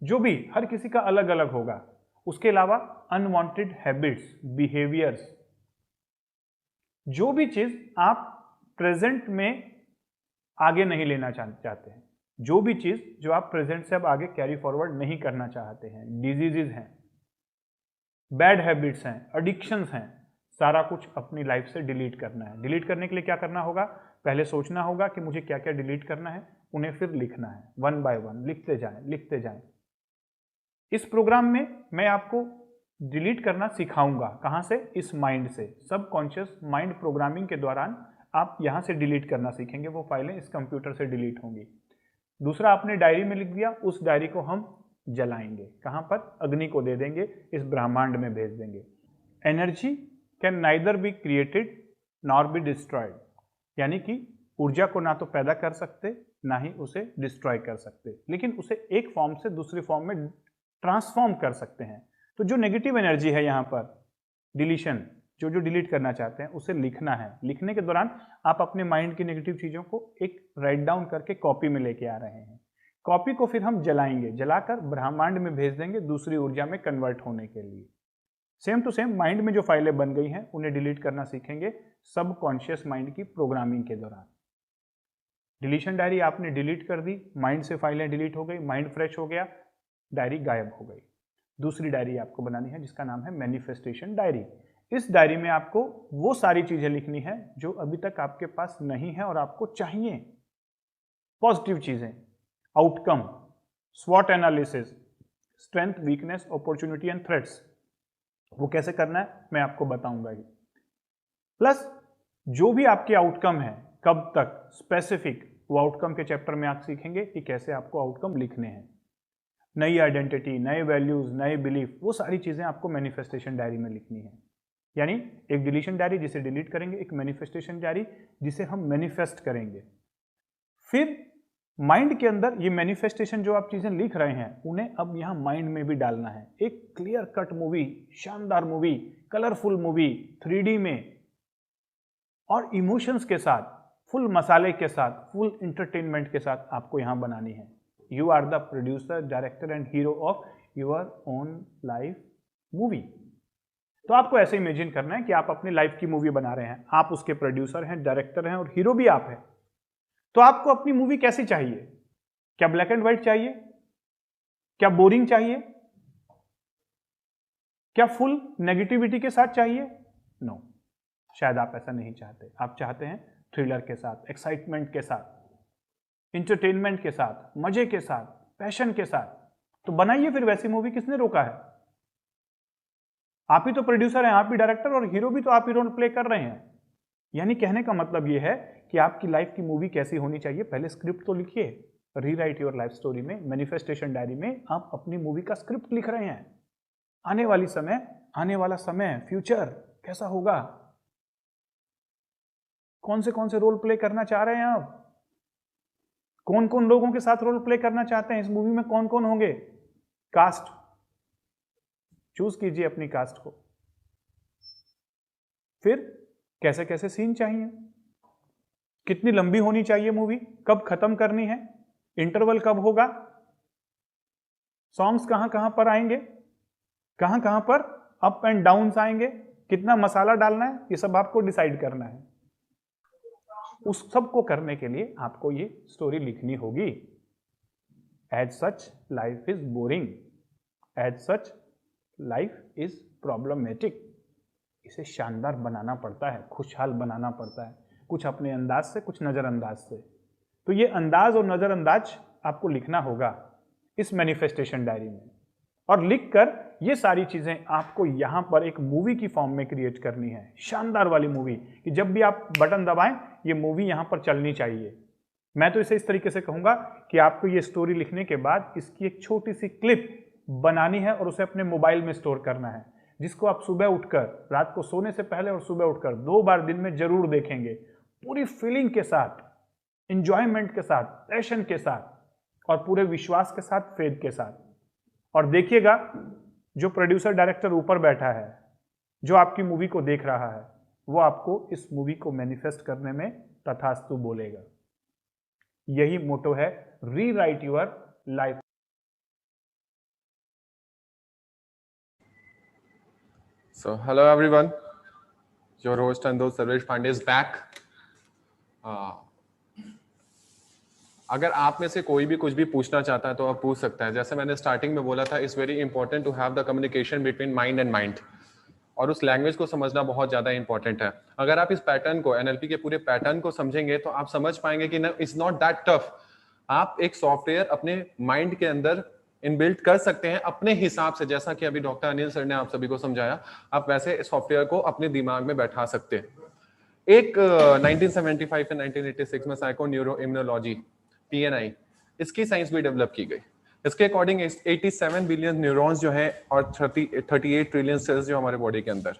जो भी, हर किसी का अलग अलग होगा। उसके अलावा अनवांटेड हैबिट्स, बिहेवियर्स, जो भी चीज आप प्रेजेंट में आगे नहीं लेना चाहते हैं, जो भी चीज जो आप प्रेजेंट से अब आगे कैरी फॉरवर्ड नहीं करना चाहते हैं, डिजीजेज हैं, बैड हैबिट्स हैं, एडिक्शंस हैं, सारा कुछ अपनी लाइफ से डिलीट करना है। डिलीट करने के लिए क्या करना होगा? पहले सोचना होगा कि मुझे क्या क्या डिलीट करना है, उन्हें फिर लिखना है, वन बाय वन लिखते जाएं, लिखते जाएं। इस प्रोग्राम में मैं आपको डिलीट करना सिखाऊंगा। कहां से? इस माइंड से। सबकॉन्शियस माइंड प्रोग्रामिंग के दौरान आप यहां से डिलीट करना सीखेंगे, वो फाइलें इस कंप्यूटर से डिलीट होंगी। दूसरा, आपने डायरी में लिख दिया, उस डायरी को हम जलाएंगे। कहां पर? अग्नि को दे देंगे, इस ब्रह्मांड में भेज देंगे। Energy can neither be created nor be destroyed, यानी कि ऊर्जा को ना तो पैदा कर सकते ना ही उसे डिस्ट्रॉय कर सकते, लेकिन उसे एक फॉर्म से दूसरी फॉर्म में ट्रांसफॉर्म कर सकते हैं। तो जो नेगेटिव एनर्जी है यहाँ पर, डिलीशन, जो डिलीट करना चाहते हैं उसे लिखना है। लिखने के दौरान आप अपने माइंड की नेगेटिव चीजों को एक राइट डाउन करके कॉपी में लेके आ रहे हैं। कॉपी को फिर हम जलाएंगे, जलाकर ब्रह्मांड में भेज देंगे दूसरी ऊर्जा में कन्वर्ट होने के लिए। सेम टू सेम माइंड में जो फाइलें बन गई हैं उन्हें डिलीट करना सीखेंगे सबकॉन्शियस माइंड की प्रोग्रामिंग के दौरान। डिलीशन डायरी आपने डिलीट कर दी, माइंड से फाइलें डिलीट हो गई, माइंड फ्रेश हो गया, डायरी गायब हो गई। दूसरी डायरी आपको बनानी है जिसका नाम है मैनिफेस्टेशन डायरी। इस डायरी में आपको वो सारी चीजें लिखनी है जो अभी तक आपके पास नहीं है और आपको चाहिए। पॉजिटिव चीजें, आउटकम, स्वॉट analysis, strength, weakness, opportunity and threats. वो कैसे करना है मैं आपको बताऊंगा ही। प्लस जो भी आपके आउटकम है, कब तक, स्पेसिफिक, वो आउटकम के चैप्टर में आप सीखेंगे कि कैसे आपको आउटकम लिखने हैं। नई आइडेंटिटी, नए वैल्यूज, नए बिलीफ, वो सारी चीजें आपको मैनिफेस्टेशन डायरी में लिखनी है। यानी एक डिलीशन डायरी जिसे डिलीट करेंगे, एक मैनिफेस्टेशन डायरी जिसे हम मैनिफेस्ट करेंगे। फिर माइंड के अंदर ये मैनिफेस्टेशन जो आप चीजें लिख रहे हैं उन्हें अब यहां माइंड में भी डालना है। एक क्लियर कट मूवी, शानदार मूवी, कलरफुल मूवी, 3D में और इमोशंस के साथ, फुल मसाले के साथ, फुल एंटरटेनमेंट के साथ आपको यहां बनानी है। You are the producer, director and hero of your own life movie. तो आपको ऐसे इमेजिन करना है कि आप अपनी लाइफ की मूवी बना रहे हैं, आप उसके प्रोड्यूसर हैं, डायरेक्टर हैं और हीरो भी आप हैं। तो आपको अपनी मूवी कैसी चाहिए? क्या ब्लैक एंड व्हाइट चाहिए? क्या बोरिंग चाहिए? क्या फुल नेगेटिविटी के साथ चाहिए? नो, शायद आप ऐसा नहीं चाहते। आप चाहते हैं थ्रिलर के साथ, एक्साइटमेंट के साथ, एंटरटेनमेंट के साथ, मजे के साथ, पैशन के साथ। तो बनाइए फिर वैसी मूवी, किसने रोका है? आप ही तो प्रोड्यूसर हैं, आप ही डायरेक्टर और हीरो भी तो आप ही रोल प्ले कर रहे हैं। यानी कहने का मतलब यह है कि आपकी लाइफ की मूवी कैसी होनी चाहिए, पहले स्क्रिप्ट तो लिखिए। रीराइट योर लाइफ स्टोरी में, मैनिफेस्टेशन डायरी में आप अपनी मूवी का स्क्रिप्ट लिख रहे हैं। आने वाला समय, फ्यूचर कैसा होगा, कौन से रोल प्ले करना चाह रहे हैं आप, कौन कौन लोगों के साथ रोल प्ले करना चाहते हैं, इस मूवी में कौन कौन होंगे, कास्ट चूज कीजिए अपनी कास्ट को। फिर कैसे कैसे सीन चाहिए, कितनी लंबी होनी चाहिए मूवी, कब खत्म करनी है, इंटरवल कब होगा, सॉन्ग्स कहां कहां पर आएंगे, कहां कहां पर अप एंड डाउन्स आएंगे, कितना मसाला डालना है, ये सब आपको डिसाइड करना है। उस सब को करने के लिए आपको ये स्टोरी लिखनी होगी। As such life is boring, as such life is problematic. इसे शानदार बनाना पड़ता है, खुशहाल बनाना पड़ता है, कुछ अपने अंदाज से, कुछ नजरअंदाज से। तो ये अंदाज और नजरअंदाज आपको लिखना होगा इस मैनिफेस्टेशन डायरी में, और लिखकर ये सारी चीजें आपको यहां पर एक मूवी की फॉर्म में क्रिएट करनी है, शानदार वाली मूवी, कि जब भी आप बटन दबाएं ये मूवी यहां पर चलनी चाहिए। मैं तो इसे इस तरीके से कहूंगा कि आपको ये स्टोरी लिखने के बाद इसकी एक छोटी सी क्लिप बनानी है और उसे अपने मोबाइल में स्टोर करना है, जिसको आप सुबह उठकर, रात को सोने से पहले और सुबह उठकर 2 बार दिन में जरूर देखेंगे, पूरी फीलिंग के साथ, इंजॉयमेंट के साथ, पैशन के साथ और पूरे विश्वास के साथ, फेथ के साथ। और देखिएगा जो प्रोड्यूसर डायरेक्टर ऊपर बैठा है, जो आपकी मूवी को देख रहा है, वो आपको इस मूवी को मैनिफेस्ट करने में तथास्तु बोलेगा। यही मोटो है rewrite your life. So hello everyone, your host and host Sarvesh Pandey is back. अगर आप में से कोई भी कुछ भी पूछना चाहता है तो आप पूछ सकता है। जैसे मैंने स्टार्टिंग में बोला था, it's very important to have the communication between mind and mind, और उस लैंग्वेज को समझना बहुत ज्यादा इंपॉर्टेंट है। अगर आप इस पैटर्न को, एनएलपी के पूरे पैटर्न को समझेंगे तो आप समझ पाएंगे कि इट्स नॉट दैट टफ। आप एक सॉफ्टवेयर अपने माइंड के अंदर इनबिल्ट कर सकते हैं अपने हिसाब से, जैसा कि अभी डॉक्टर अनिल सर ने आप सभी को समझाया, आप वैसे सॉफ्टवेयर को अपने दिमाग में बैठा सकते हैं। एक 1975 या 1986 में साइको न्यूरो इम्यूनोलॉजी PNI, इसकी साइंस भी डेवलप की गई। इसके अकॉर्डिंग 87 बिलियन न्यूरॉन्स जो है और 38 ट्रिलियन सेल्स जो हमारे बॉडी के अंदर,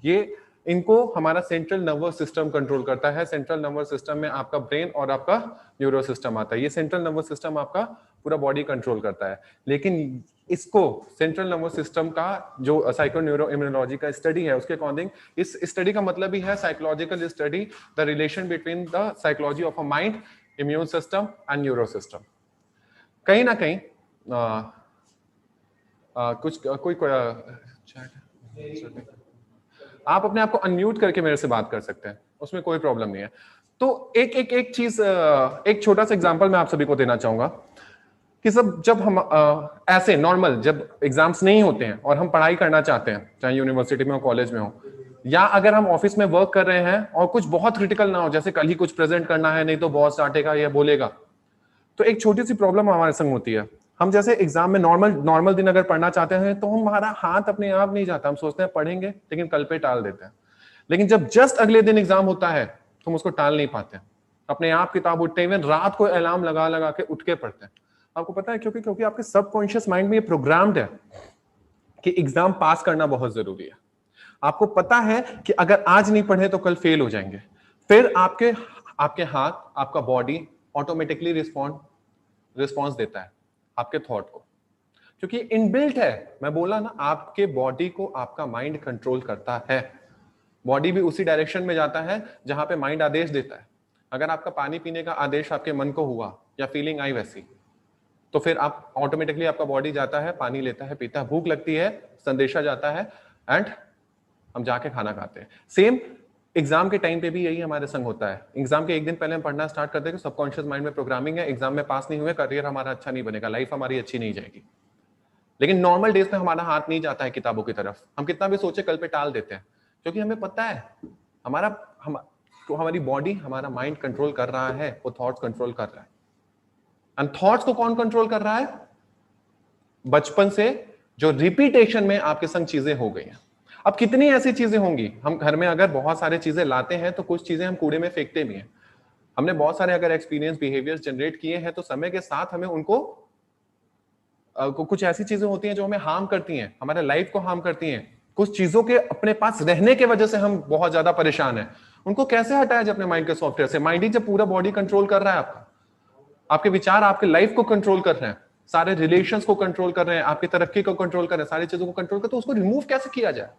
ये इनको हमारा सेंट्रल नर्वस सिस्टम कंट्रोल करता है। सेंट्रल नर्वस सिस्टम में आपका ब्रेन और आपका न्यूरो सिस्टम आता है। ये सेंट्रल नर्वस सिस्टम आपका पूरा बॉडी कंट्रोल करता है। लेकिन इसको सेंट्रल नर्वस सिस्टम का जो साइको न्यूरो इम्यूनोलॉजी का स्टडी है, उसके अकॉर्डिंग इस स्टडी का मतलब ही है psychological study, the relation between the psychology of a mind, immune system and neuro system. कहीं ना कहीं आप अपने आप को अनम्यूट करके मेरे से बात कर सकते हैं, उसमें कोई प्रॉब्लम नहीं है। तो एक चीज, एक छोटा सा एग्जांपल मैं आप सभी को देना चाहूंगा कि जब हम ऐसे नॉर्मल, जब एग्जाम्स नहीं होते हैं और हम पढ़ाई करना चाहते हैं, चाहे यूनिवर्सिटी में हो, कॉलेज में हो, या अगर हम ऑफिस में वर्क कर रहे हैं और कुछ बहुत क्रिटिकल ना हो, जैसे कल ही कुछ प्रेजेंट करना है, नहीं तो बॉस डांटेगा या बोलेगा, तो एक छोटी सी प्रॉब्लम हमारे संग होती है। हम जैसे एग्जाम में नॉर्मल दिन अगर पढ़ना चाहते हैं तो हमारा हाथ अपने आप नहीं जाता, हम सोचते हैं पढ़ेंगे लेकिन कल पे टाल देते हैं। लेकिन जब जस्ट अगले दिन एग्जाम होता है तो हम उसको टाल नहीं पाते, अपने आप किताब उठते हुए रात को अलार्म लगा लगा के उठ के पढ़ते हैं। आपको पता है क्योंकि आपके सबकॉन्शियस माइंड में ये प्रोग्राम्ड है कि एग्जाम पास करना बहुत जरूरी है। आपको पता है कि अगर आज नहीं पढ़े तो कल फेल हो जाएंगे। फिर आपके हाथ, आपका बॉडी ऑटोमेटिकली रिस्पॉन्स देता है आपके थॉट को, क्योंकि इनबिल्ट है। मैं बोला ना, आपके बॉडी को आपका माइंड कंट्रोल करता है। बॉडी भी उसी डायरेक्शन में जाता है जहां पे माइंड आदेश देता है। अगर आपका पानी पीने का आदेश आपके मन को हुआ या फीलिंग आई वैसी, तो फिर आप ऑटोमेटिकली आपका बॉडी जाता है, पानी लेता है, पीता है, भूख लगती है, संदेशा जाता है एंड हम जाके खाना खाते हैं। सेम एग्जाम के टाइम पे भी यही हमारे संग होता है। एग्जाम के एक दिन पहले हम पढ़ना स्टार्ट करते हैं कि सबकॉन्शियस माइंड में प्रोग्रामिंग है, एग्जाम में पास नहीं हुए, करियर हमारा अच्छा नहीं बनेगा, लाइफ हमारी अच्छी नहीं जाएगी। लेकिन नॉर्मल डेज में हमारा हाथ नहीं जाता है किताबों की तरफ, हम कितना भी सोचे कल पे टाल देते हैं, क्योंकि हमें पता है हमारी बॉडी, हमारा माइंड कंट्रोल कर रहा है, वो थॉट्स कंट्रोल कर रहा है। एंड थॉट्स को कौन कंट्रोल कर रहा है? बचपन से जो रिपीटेशन में आपके संग चीजें हो गई हैं। अब कितनी ऐसी चीजें होंगी, हम घर में अगर बहुत सारे चीजें लाते हैं तो कुछ चीजें हम कूड़े में फेंकते भी हैं। हमने बहुत सारे अगर एक्सपीरियंस, बिहेवियर्स जनरेट किए हैं तो समय के साथ हमें उनको कुछ ऐसी चीजें होती हैं जो हमें हार्म करती हैं, हमारे लाइफ को हार्म करती हैं। कुछ चीजों के अपने पास रहने की वजह से हम बहुत ज्यादा परेशान हैं। उनको कैसे हटाया जाए अपने माइंड के सॉफ्टवेयर से? माइंड ही जब पूरा बॉडी कंट्रोल कर रहा है आपका, आपके विचार आपके लाइफ को कंट्रोल कर रहे हैं, सारे रिलेशंस को कंट्रोल कर रहे हैं, आपकी तरक्की को कंट्रोल कर रहे हैं, सारी चीजों को कंट्रोल कर, तो उसको रिमूव कैसे किया जाए?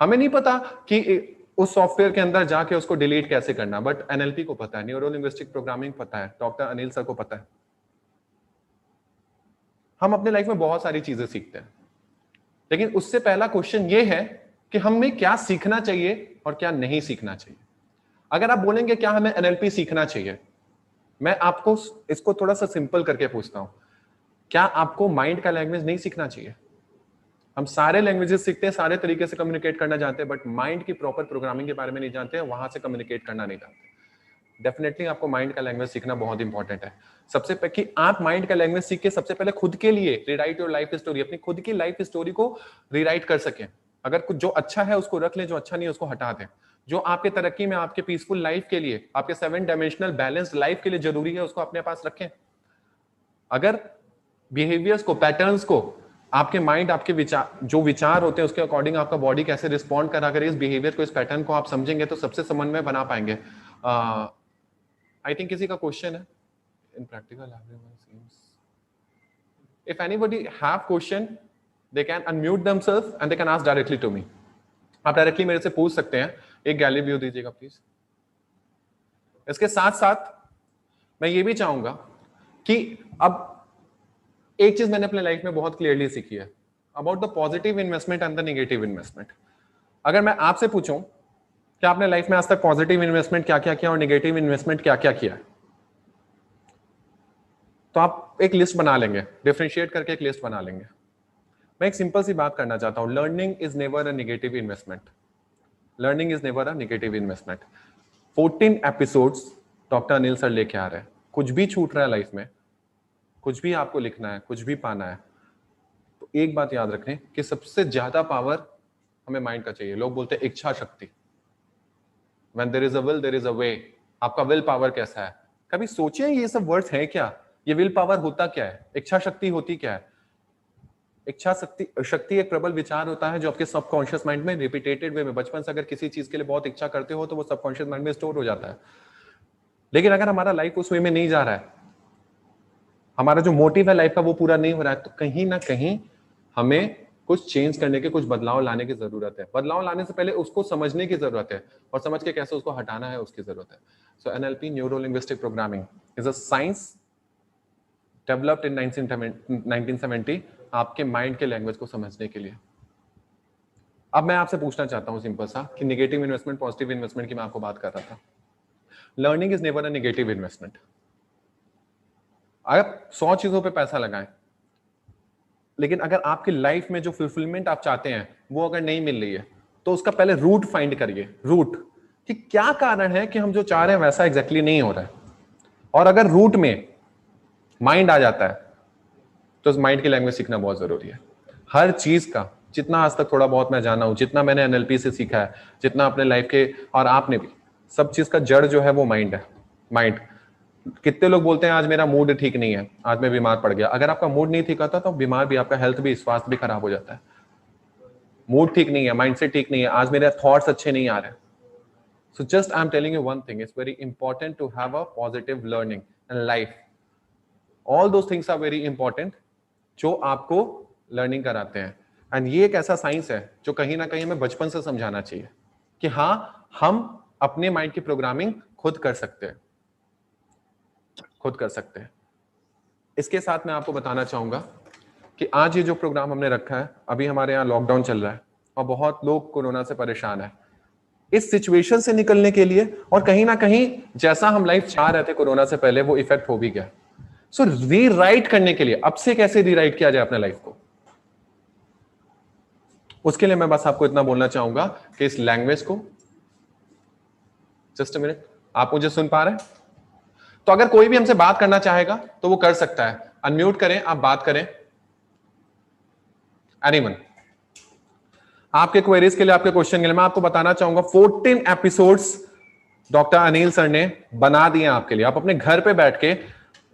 हमें नहीं पता कि उस सॉफ्टवेयर के अंदर जाके उसको डिलीट कैसे करना, बट एनएलपी को पता है, न्यूरो लिंग्विस्टिक प्रोग्रामिंग पता है, डॉक्टर अनिल सर को पता है। हम अपने लाइफ में बहुत सारी चीजें सीखते हैं, लेकिन उससे पहला क्वेश्चन ये है कि हमें क्या सीखना चाहिए और क्या नहीं सीखना चाहिए। अगर आप बोलेंगे क्या हमें एनएलपी सीखना चाहिए, मैं आपको इसको थोड़ा सा सिंपल करके पूछता हूं, क्या आपको माइंड का लैंग्वेज नहीं सीखना चाहिए? हम सारे लैंग्वेजेस सीखते हैं, सारे तरीके से कम्युनिकेट करना जानते हैं, बट माइंड की प्रॉपर प्रोग्रामिंग के बारे में नहीं जानते हैं, वहां से कम्युनिकेट करना नहीं जानते। डेफिनेटली आपको माइंड का लैंग्वेज सीखना बहुत इंपॉर्टेंट है। सबसे पहले कि आप माइंड का लैंग्वेज सीख के सबसे पहले खुद के लिए रीराइट योर लाइफ स्टोरी, अपनी खुद की लाइफ स्टोरी को रीराइट कर सकें। अगर कुछ जो अच्छा है उसको रख लें, जो अच्छा नहीं है उसको हटा दें। जो आपके तरक्की में, आपके पीसफुल लाइफ के लिए, आपके 7 डायमेंशनल बैलेंस्ड लाइफ के लिए जरूरी है, उसको अपने पास रखें। अगर बिहेवियर्स को, पैटर्न्स को, आपके माइंड, आपके विचार, जो विचार होते हैं उसके अकॉर्डिंग आपका बॉडी कैसे रिस्पॉन्ड करा करे, इस बिहेवियर को, इस पैटर्न को आप समझेंगे तो सबसे समन्वय बना पाएंगे। आई थिंक किसी का क्वेश्चन है in practical. If anybody have question they can unmute themselves and they can ask directly to me. आप डायरेक्टली मेरे से पूछ सकते हैं। एक गैलरी व्यू दीजिएगा प्लीज। इसके साथ साथ मैं ये भी चाहूंगा कि अब एक चीज मैंने अपने लाइफ में बहुत क्लियरली सीखी है about the positive investment and the negative investment. अगर मैं आपसे पूछूं कि आपने लाइफ में आज तक पॉजिटिव इन्वेस्टमेंट क्या क्या किया और नेगेटिव इन्वेस्टमेंट क्या क्या किया, तो आप एक लिस्ट बना लेंगे, डिफरेंशिएट करके एक लिस्ट बना लेंगे। मैं एक सिंपल सी बात करना चाहता हूं, learning is never a negative investment. Learning is never a negative investment. 14 episodes doctor Anil sir लेके आ रहे हैं। कुछ भी छूट रहा है लाइफ में, कुछ भी आपको लिखना है, कुछ भी पाना है, तो एक बात याद रखें कि सबसे ज्यादा पावर हमें माइंड का चाहिए। लोग बोलते हैं इच्छा शक्ति। When there is a will, there is a way। आपका विल पावर कैसा है? कभी सोचिए ये सब वर्ड्स हैं क्या? ये विल पावर होता क्या है? इच्छा शक्ति होती क्या है? इच्छा शक्ति एक प्रबल विचार होता है जो आपके सबकॉन्शियस माइंड में रिपीटेटेड वे में, बचपन से अगर किसी चीज के लिए बहुत इच्छा करते हो तो वो सबकॉन्शियस माइंड में स्टोर हो जाता है। लेकिन अगर हमारा लाइफ उस वे में नहीं जा रहा है, हमारा जो मोटिव है लाइफ का वो पूरा नहीं हो रहा है, तो कहीं ना कहीं हमें कुछ चेंज करने के, कुछ बदलाव लाने की जरूरत है। बदलाव लाने से पहले उसको समझने की जरूरत है और समझ के कैसे उसको हटाना है उसकी जरूरत है। So NLP, neuro linguistic programming, is a science developed in 1970 आपके माइंड के लैंग्वेज को समझने के लिए। अब मैं आपसे पूछना चाहता हूं सिंपल सा कि नेगेटिव इन्वेस्टमेंट, पॉजिटिव इन्वेस्टमेंट की मैं आपको बात कर रहा था। Learning is never a negative investment. आप 100 चीजों पे पैसा लगाएं, लेकिन अगर आपकी लाइफ में जो फुलफिलमेंट आप चाहते हैं वो अगर नहीं मिल रही है, तो उसका पहले रूट फाइंड करिए। रूट कि क्या कारण है कि हम जो चाह रहे हैं वैसा एग्जैक्टली नहीं हो रहा है। और अगर रूट में माइंड आ जाता है तो उस माइंड की लैंग्वेज सीखना बहुत जरूरी है। हर चीज का, जितना आज तक थोड़ा बहुत मैं जाना हूं, जितना मैंने एनएलपी से सीखा है, जितना अपने लाइफ के, और आपने भी, सब चीज का जड़ जो है वो माइंड है। माइंड। कितने लोग बोलते हैं आज मेरा मूड ठीक नहीं है, आज मैं बीमार पड़ गया। अगर आपका मूड नहीं ठीक होता तो बीमार भी, आपका हेल्थ भी, स्वास्थ्य भी खराब हो जाता है। मूड ठीक नहीं है, माइंडसेट ठीक नहीं है, आज मेरे थॉट्स अच्छे नहीं आ रहे। So just I am telling you one thing, it's very important to have a positive learning in life. All those things are very important जो आपको लर्निंग कराते हैं। एंड ये एक ऐसा साइंस है जो कहीं ना कहीं हमें बचपन से समझाना चाहिए कि हाँ, हम अपने माइंड की प्रोग्रामिंग खुद कर सकते हैं, खुद कर सकते हैं। इसके साथ मैं आपको बताना चाहूंगा कि आज ये जो प्रोग्राम हमने रखा है, अभी हमारे यहाँ लॉकडाउन चल रहा है और बहुत लोग कोरोना से परेशान है। इस सिचुएशन से निकलने के लिए, और कहीं ना कहीं जैसा हम लाइफ चाह रहे थे कोरोना से पहले, वो इफेक्ट हो भी गया। सो रीराइट करने के लिए अब से कैसे रीराइट किया जाए अपने लाइफ को, उसके लिए मैं बस आपको इतना बोलना चाहूंगा कि इस लैंग्वेज को, जस्ट अ मिनट, आप मुझे सुन पा रहे हैं? तो अगर कोई भी हमसे बात करना चाहेगा तो वो कर सकता है। अनम्यूट करें, आप बात करें। एनीवन, आपके क्वेरीज के लिए, आपके क्वेश्चन के लिए मैं आपको बताना चाहूंगा 14 एपिसोड्स डॉक्टर अनिल सर ने बना दिए आपके लिए। आप अपने घर पे बैठ के,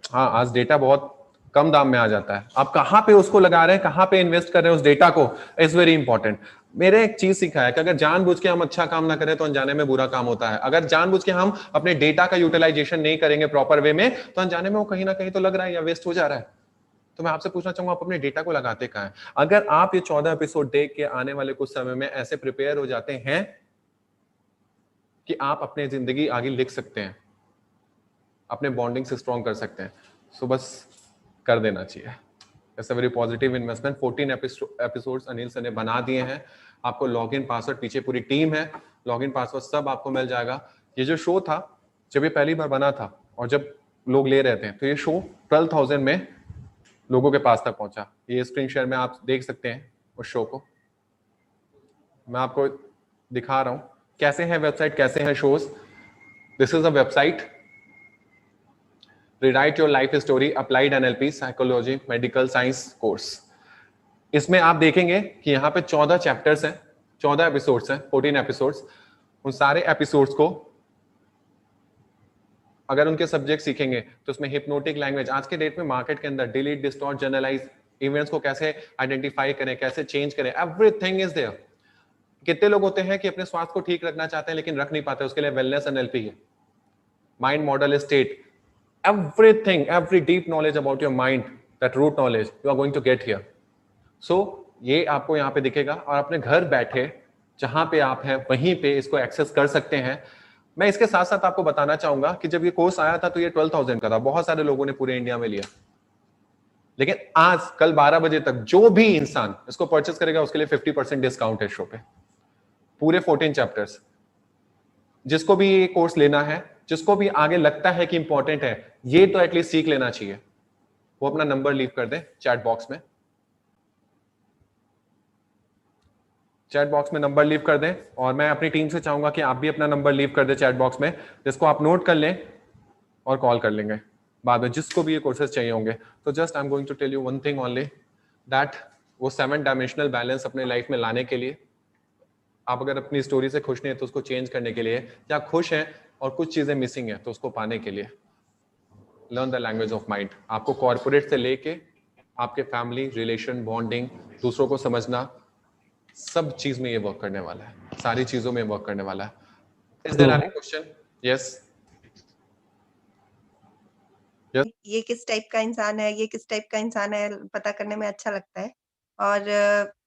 हाँ आज डेटा बहुत कम दाम में आ जाता है, आप कहां पे उसको लगा रहे हैं, कहां पे इन्वेस्ट कर रहे हैं उस डेटा को, इज वेरी इंपॉर्टेंट। मेरे एक चीज सीखा है कि अगर जानबूझ के हम अच्छा काम ना करें तो अनजाने में बुरा काम होता है। अगर जानबूझ के हम अपने डेटा का यूटिलाइजेशन नहीं करेंगे प्रॉपर वे में, तो अनजाने में वो कहीं ना कहीं तो लग रहा है या वेस्ट हो जा रहा है। तो मैं आपसे पूछना चाहूंगा, आप अपने डेटा को लगाते कहां है? अगर आप ये 14 एपिसोड देख के आने वाले कुछ समय में ऐसे प्रिपेयर हो जाते हैं कि आप अपने जिंदगी आगे लिख सकते हैं, अपने बॉन्डिंग से स्ट्रॉन्ग कर सकते हैं, सो बस कर देना चाहिए। It's a very positive investment. 14 episodes Anil sir ने बना दिए हैं। आपको लॉगिन पासवर्ड, पीछे पूरी टीम है, लॉगिन पासवर्ड सब आपको मिल जाएगा। ये जो शो था, जब ये पहली बार बना था और जब लोग ले रहे थे, तो ये शो 12,000 में लोगों के पास तक पहुंचा। ये स्क्रीन शेयर में आप देख सकते हैं उस शो को। मैं आपको दिखा रहा हूं कैसे है वेबसाइट, कैसे है shows. This is a website, rewrite your life story applied NLP psychology medical science course. इसमें आप देखेंगे कि यहाँ पे 14 चैप्टर्स हैं, 14 एपिसोड्स हैं, 14 एपिसोड्स। उन सारे एपिसोड्स को अगर उनके सब्जेक्ट सीखेंगे तो उसमें हिप्नोटिक लैंग्वेज, आज के डेट में मार्केट के अंदर डिलीट, डिस्टॉर्ट, जनरलाइज इवेंट्स को कैसे आइडेंटिफाई करें, कैसे चेंज करें, एवरीथिंग इज देयर। कितने लोग होते हैं कि अपने स्वास्थ्य को ठीक रखना चाहते हैं लेकिन रख नहीं पाते, उसके लिए वेलनेस एनएलपी है, mind model state, everything, every deep knowledge about your mind, that root knowledge you are going to get here. So ये आपको यहाँ पे दिखेगा और अपने घर बैठे जहां पे आप हैं वहीं पे इसको एक्सेस कर सकते हैं। मैं इसके साथ साथ आपको बताना चाहूंगा कि जब ये कोर्स आया था तो ये 12,000 का था, बहुत सारे लोगों ने पूरे इंडिया में लिया, लेकिन आज कल 12 बजे तक जो भी इंसान इसको परचेस करेगा उसके लिए 50% डिस्काउंट है शो पे, पूरे 14 चैप्टर्स। जिसको भी ये कोर्स लेना है, जिसको भी आगे लगता है कि इंपॉर्टेंट है, ये तो एटलीस्ट सीख लेना चाहिए, वो अपना नंबर लीव कर दे चैट बॉक्स में, चैट बॉक्स में नंबर लीव कर दें। और मैं अपनी टीम से चाहूंगा कि आप भी अपना नंबर लीव कर दें चैट बॉक्स में, जिसको आप नोट कर लें और कॉल कर लेंगे बाद में, जिसको भी ये कोर्सेज चाहिए होंगे। तो just I am going to tell you one thing only, that वो 7 डायमेंशनल बैलेंस अपने लाइफ में लाने के लिए, आप अगर अपनी स्टोरी से खुश नहीं है तो उसको चेंज करने के लिए, या खुश हैं और कुछ चीजें मिसिंग है तो उसको पाने के लिए, learn the language of mind. आपको कॉर्पोरेट से लेके आपके फैमिली रिलेशन, बॉन्डिंग, दूसरों को समझना, सब चीज में ये वर्क करने वाला है, सारी चीजों में वर्क करने वाला है। Is there any question? Yes, ये किस टाइप का इंसान है, ये किस टाइप का इंसान है, पता करने में अच्छा लगता है। और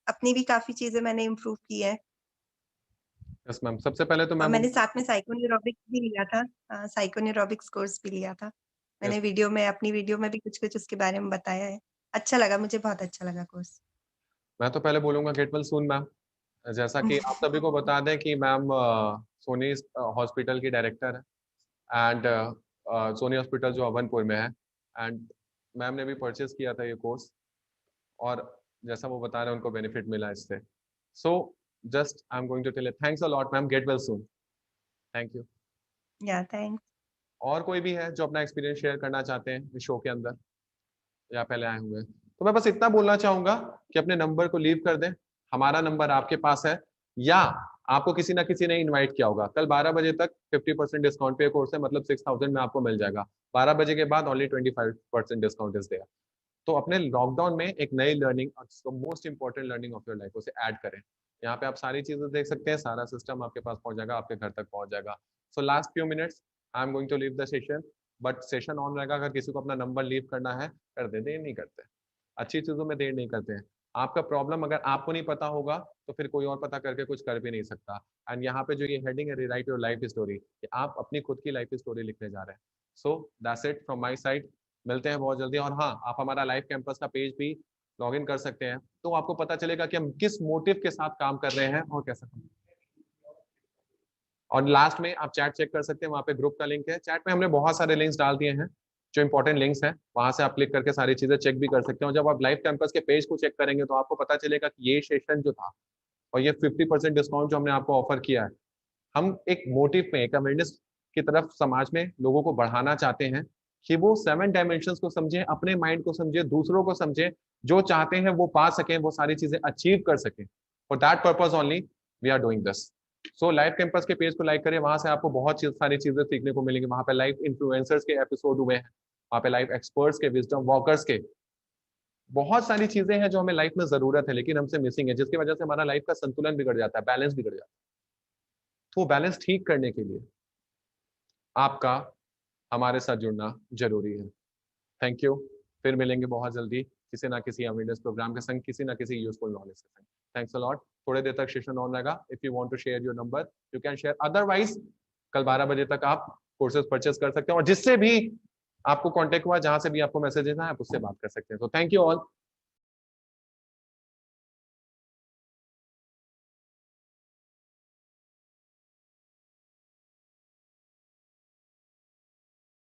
अपनी भी काफी चीजें मैंने इम्प्रूव की है। Yes ma'am. सबसे पहले तो और मैम मैंने साथ में साइकोन्यूरोबिक्स भी लिया था, साइकोन्यूरोबिक्स कोर्स भी लिया था मैंने। वीडियो में, अपनी वीडियो में भी कुछ-कुछ उसके बारे में बताया है। अच्छा लगा, मुझे बहुत अच्छा लगा कोर्स। मैं तो पहले बोलूंगा गेट वेल सून मैम। जैसा कि आप सभी को बता दें कि मैम सोनी हॉस्पिटल की डायरेक्टर है, एंड सोनी हॉस्पिटल जो अवनपुर में है, एंड मैम ने भी परचेज किया था ये कोर्स, और जैसा वो बता रहे हैं उनको बेनिफिट मिला इससे। So just I am going to tell you thanks a lot ma'am, get well soon, thank you. या थैंक्स। और कोई भी है जो अपना एक्सपीरियंस शेयर करना चाहते हैं इस शो के अंदर, या पहले आए हुए हैं? तो मैं बस इतना बोलना चाहूंगा कि अपने नंबर को लीव कर दें, हमारा नंबर आपके पास है, या आपको किसी ना किसी ने इनवाइट किया होगा। कल 12 बजे तक 50% डिस्काउंट पे कोर्स है, मतलब 6,000 में आपको मिल जाएगा। 12 बजे के बाद ओनली 25% डिस्काउंट इज देयर। तो अपने लॉकडाउन में एक नई learning, most important learning of your life, उसे ऐड करें। यहाँ पे आप सारी चीजें देख सकते हैं, सारा सिस्टम आपके पास पहुंच जाएगा, आपके घर तक पहुंच जाएगा। So last few minutes I am going to leave the session, but session on रहेगा। अगर किसी को अपना नंबर लीव करना है कर दे, देर नहीं करते, अच्छी चीजों में देर नहीं करते हैं। आपका प्रॉब्लम अगर आपको नहीं पता होगा तो फिर कोई और पता करके कुछ कर भी नहीं सकता। एंड यहाँ पे जो ये हेडिंग है, रीराइट योर लाइफ स्टोरी, आप अपनी खुद की लाइफ स्टोरी लिखने जा रहे हैं। So that's it from my side, मिलते हैं बहुत जल्दी। और हाँ, आप हमारा लाइव कैंपस का पेज भी लॉग इन कर सकते हैं, तो आपको पता चलेगा कि हम किस मोटिव के साथ काम कर रहे हैं और कैसा। और लास्ट में आप चैट चेक कर सकते हैं, वहाँ पे ग्रुप का लिंक है, चैट में हमने बहुत सारे लिंक्स डाल दिए हैं जो इंपॉर्टेंट लिंक्स हैं, वहां से आप क्लिक करके सारी चीजें चेक भी कर सकते हैं। और जब आप लाइव कैंपस के पेज को चेक करेंगे तो आपको पता चलेगा कि ये सेशन जो था और ये 50% डिस्काउंट जो हमने आपको ऑफर किया है, हम एक मोटिव में, एक अवेयरनेस की तरफ समाज में लोगों को बढ़ाना चाहते हैं कि वो 7 डायमेंशंस को समझें, अपने माइंड को समझें, दूसरों को समझें, जो चाहते हैं वो पा सकें, वो सारी चीजें अचीव कर सकें। For that purpose only we are doing this. So live campus के पेज को लाइक करें, वहां से आपको बहुत सारी चीजें सीखने को मिलेंगी। वहां पे लाइव इन्फ्लुएंसर्स के एपिसोड हुए हैं, वहां पे लाइव एक्सपर्ट्स के, विजडम वॉकर्स के, बहुत सारी चीजें हैं जो हमें लाइफ में जरूरत है लेकिन हमसे मिसिंग है, जिसकी वजह से हमारा लाइफ का संतुलन बिगड़ जाता है, बैलेंस बिगड़ जाता है। तो बैलेंस ठीक करने के लिए आपका हमारे साथ जुड़ना जरूरी है। थैंक यू, फिर मिलेंगे बहुत जल्दी किसी ना किसी अवेयरनेस प्रोग्राम के संग, किसी ना किसी यूजफुल नॉलेज के संग। Thanks a lot. थोड़ी देर तक सेशन ऑन रहेगा, if you want to share your number you can share, otherwise कल 12 बजे तक आप कोर्सेज परचेस कर सकते हैं, और जिससे भी आपको कांटेक्ट हुआ, जहां से भी आपको मैसेज देना है, आप उससे बात कर सकते हैं। तो थैंक यू ऑल।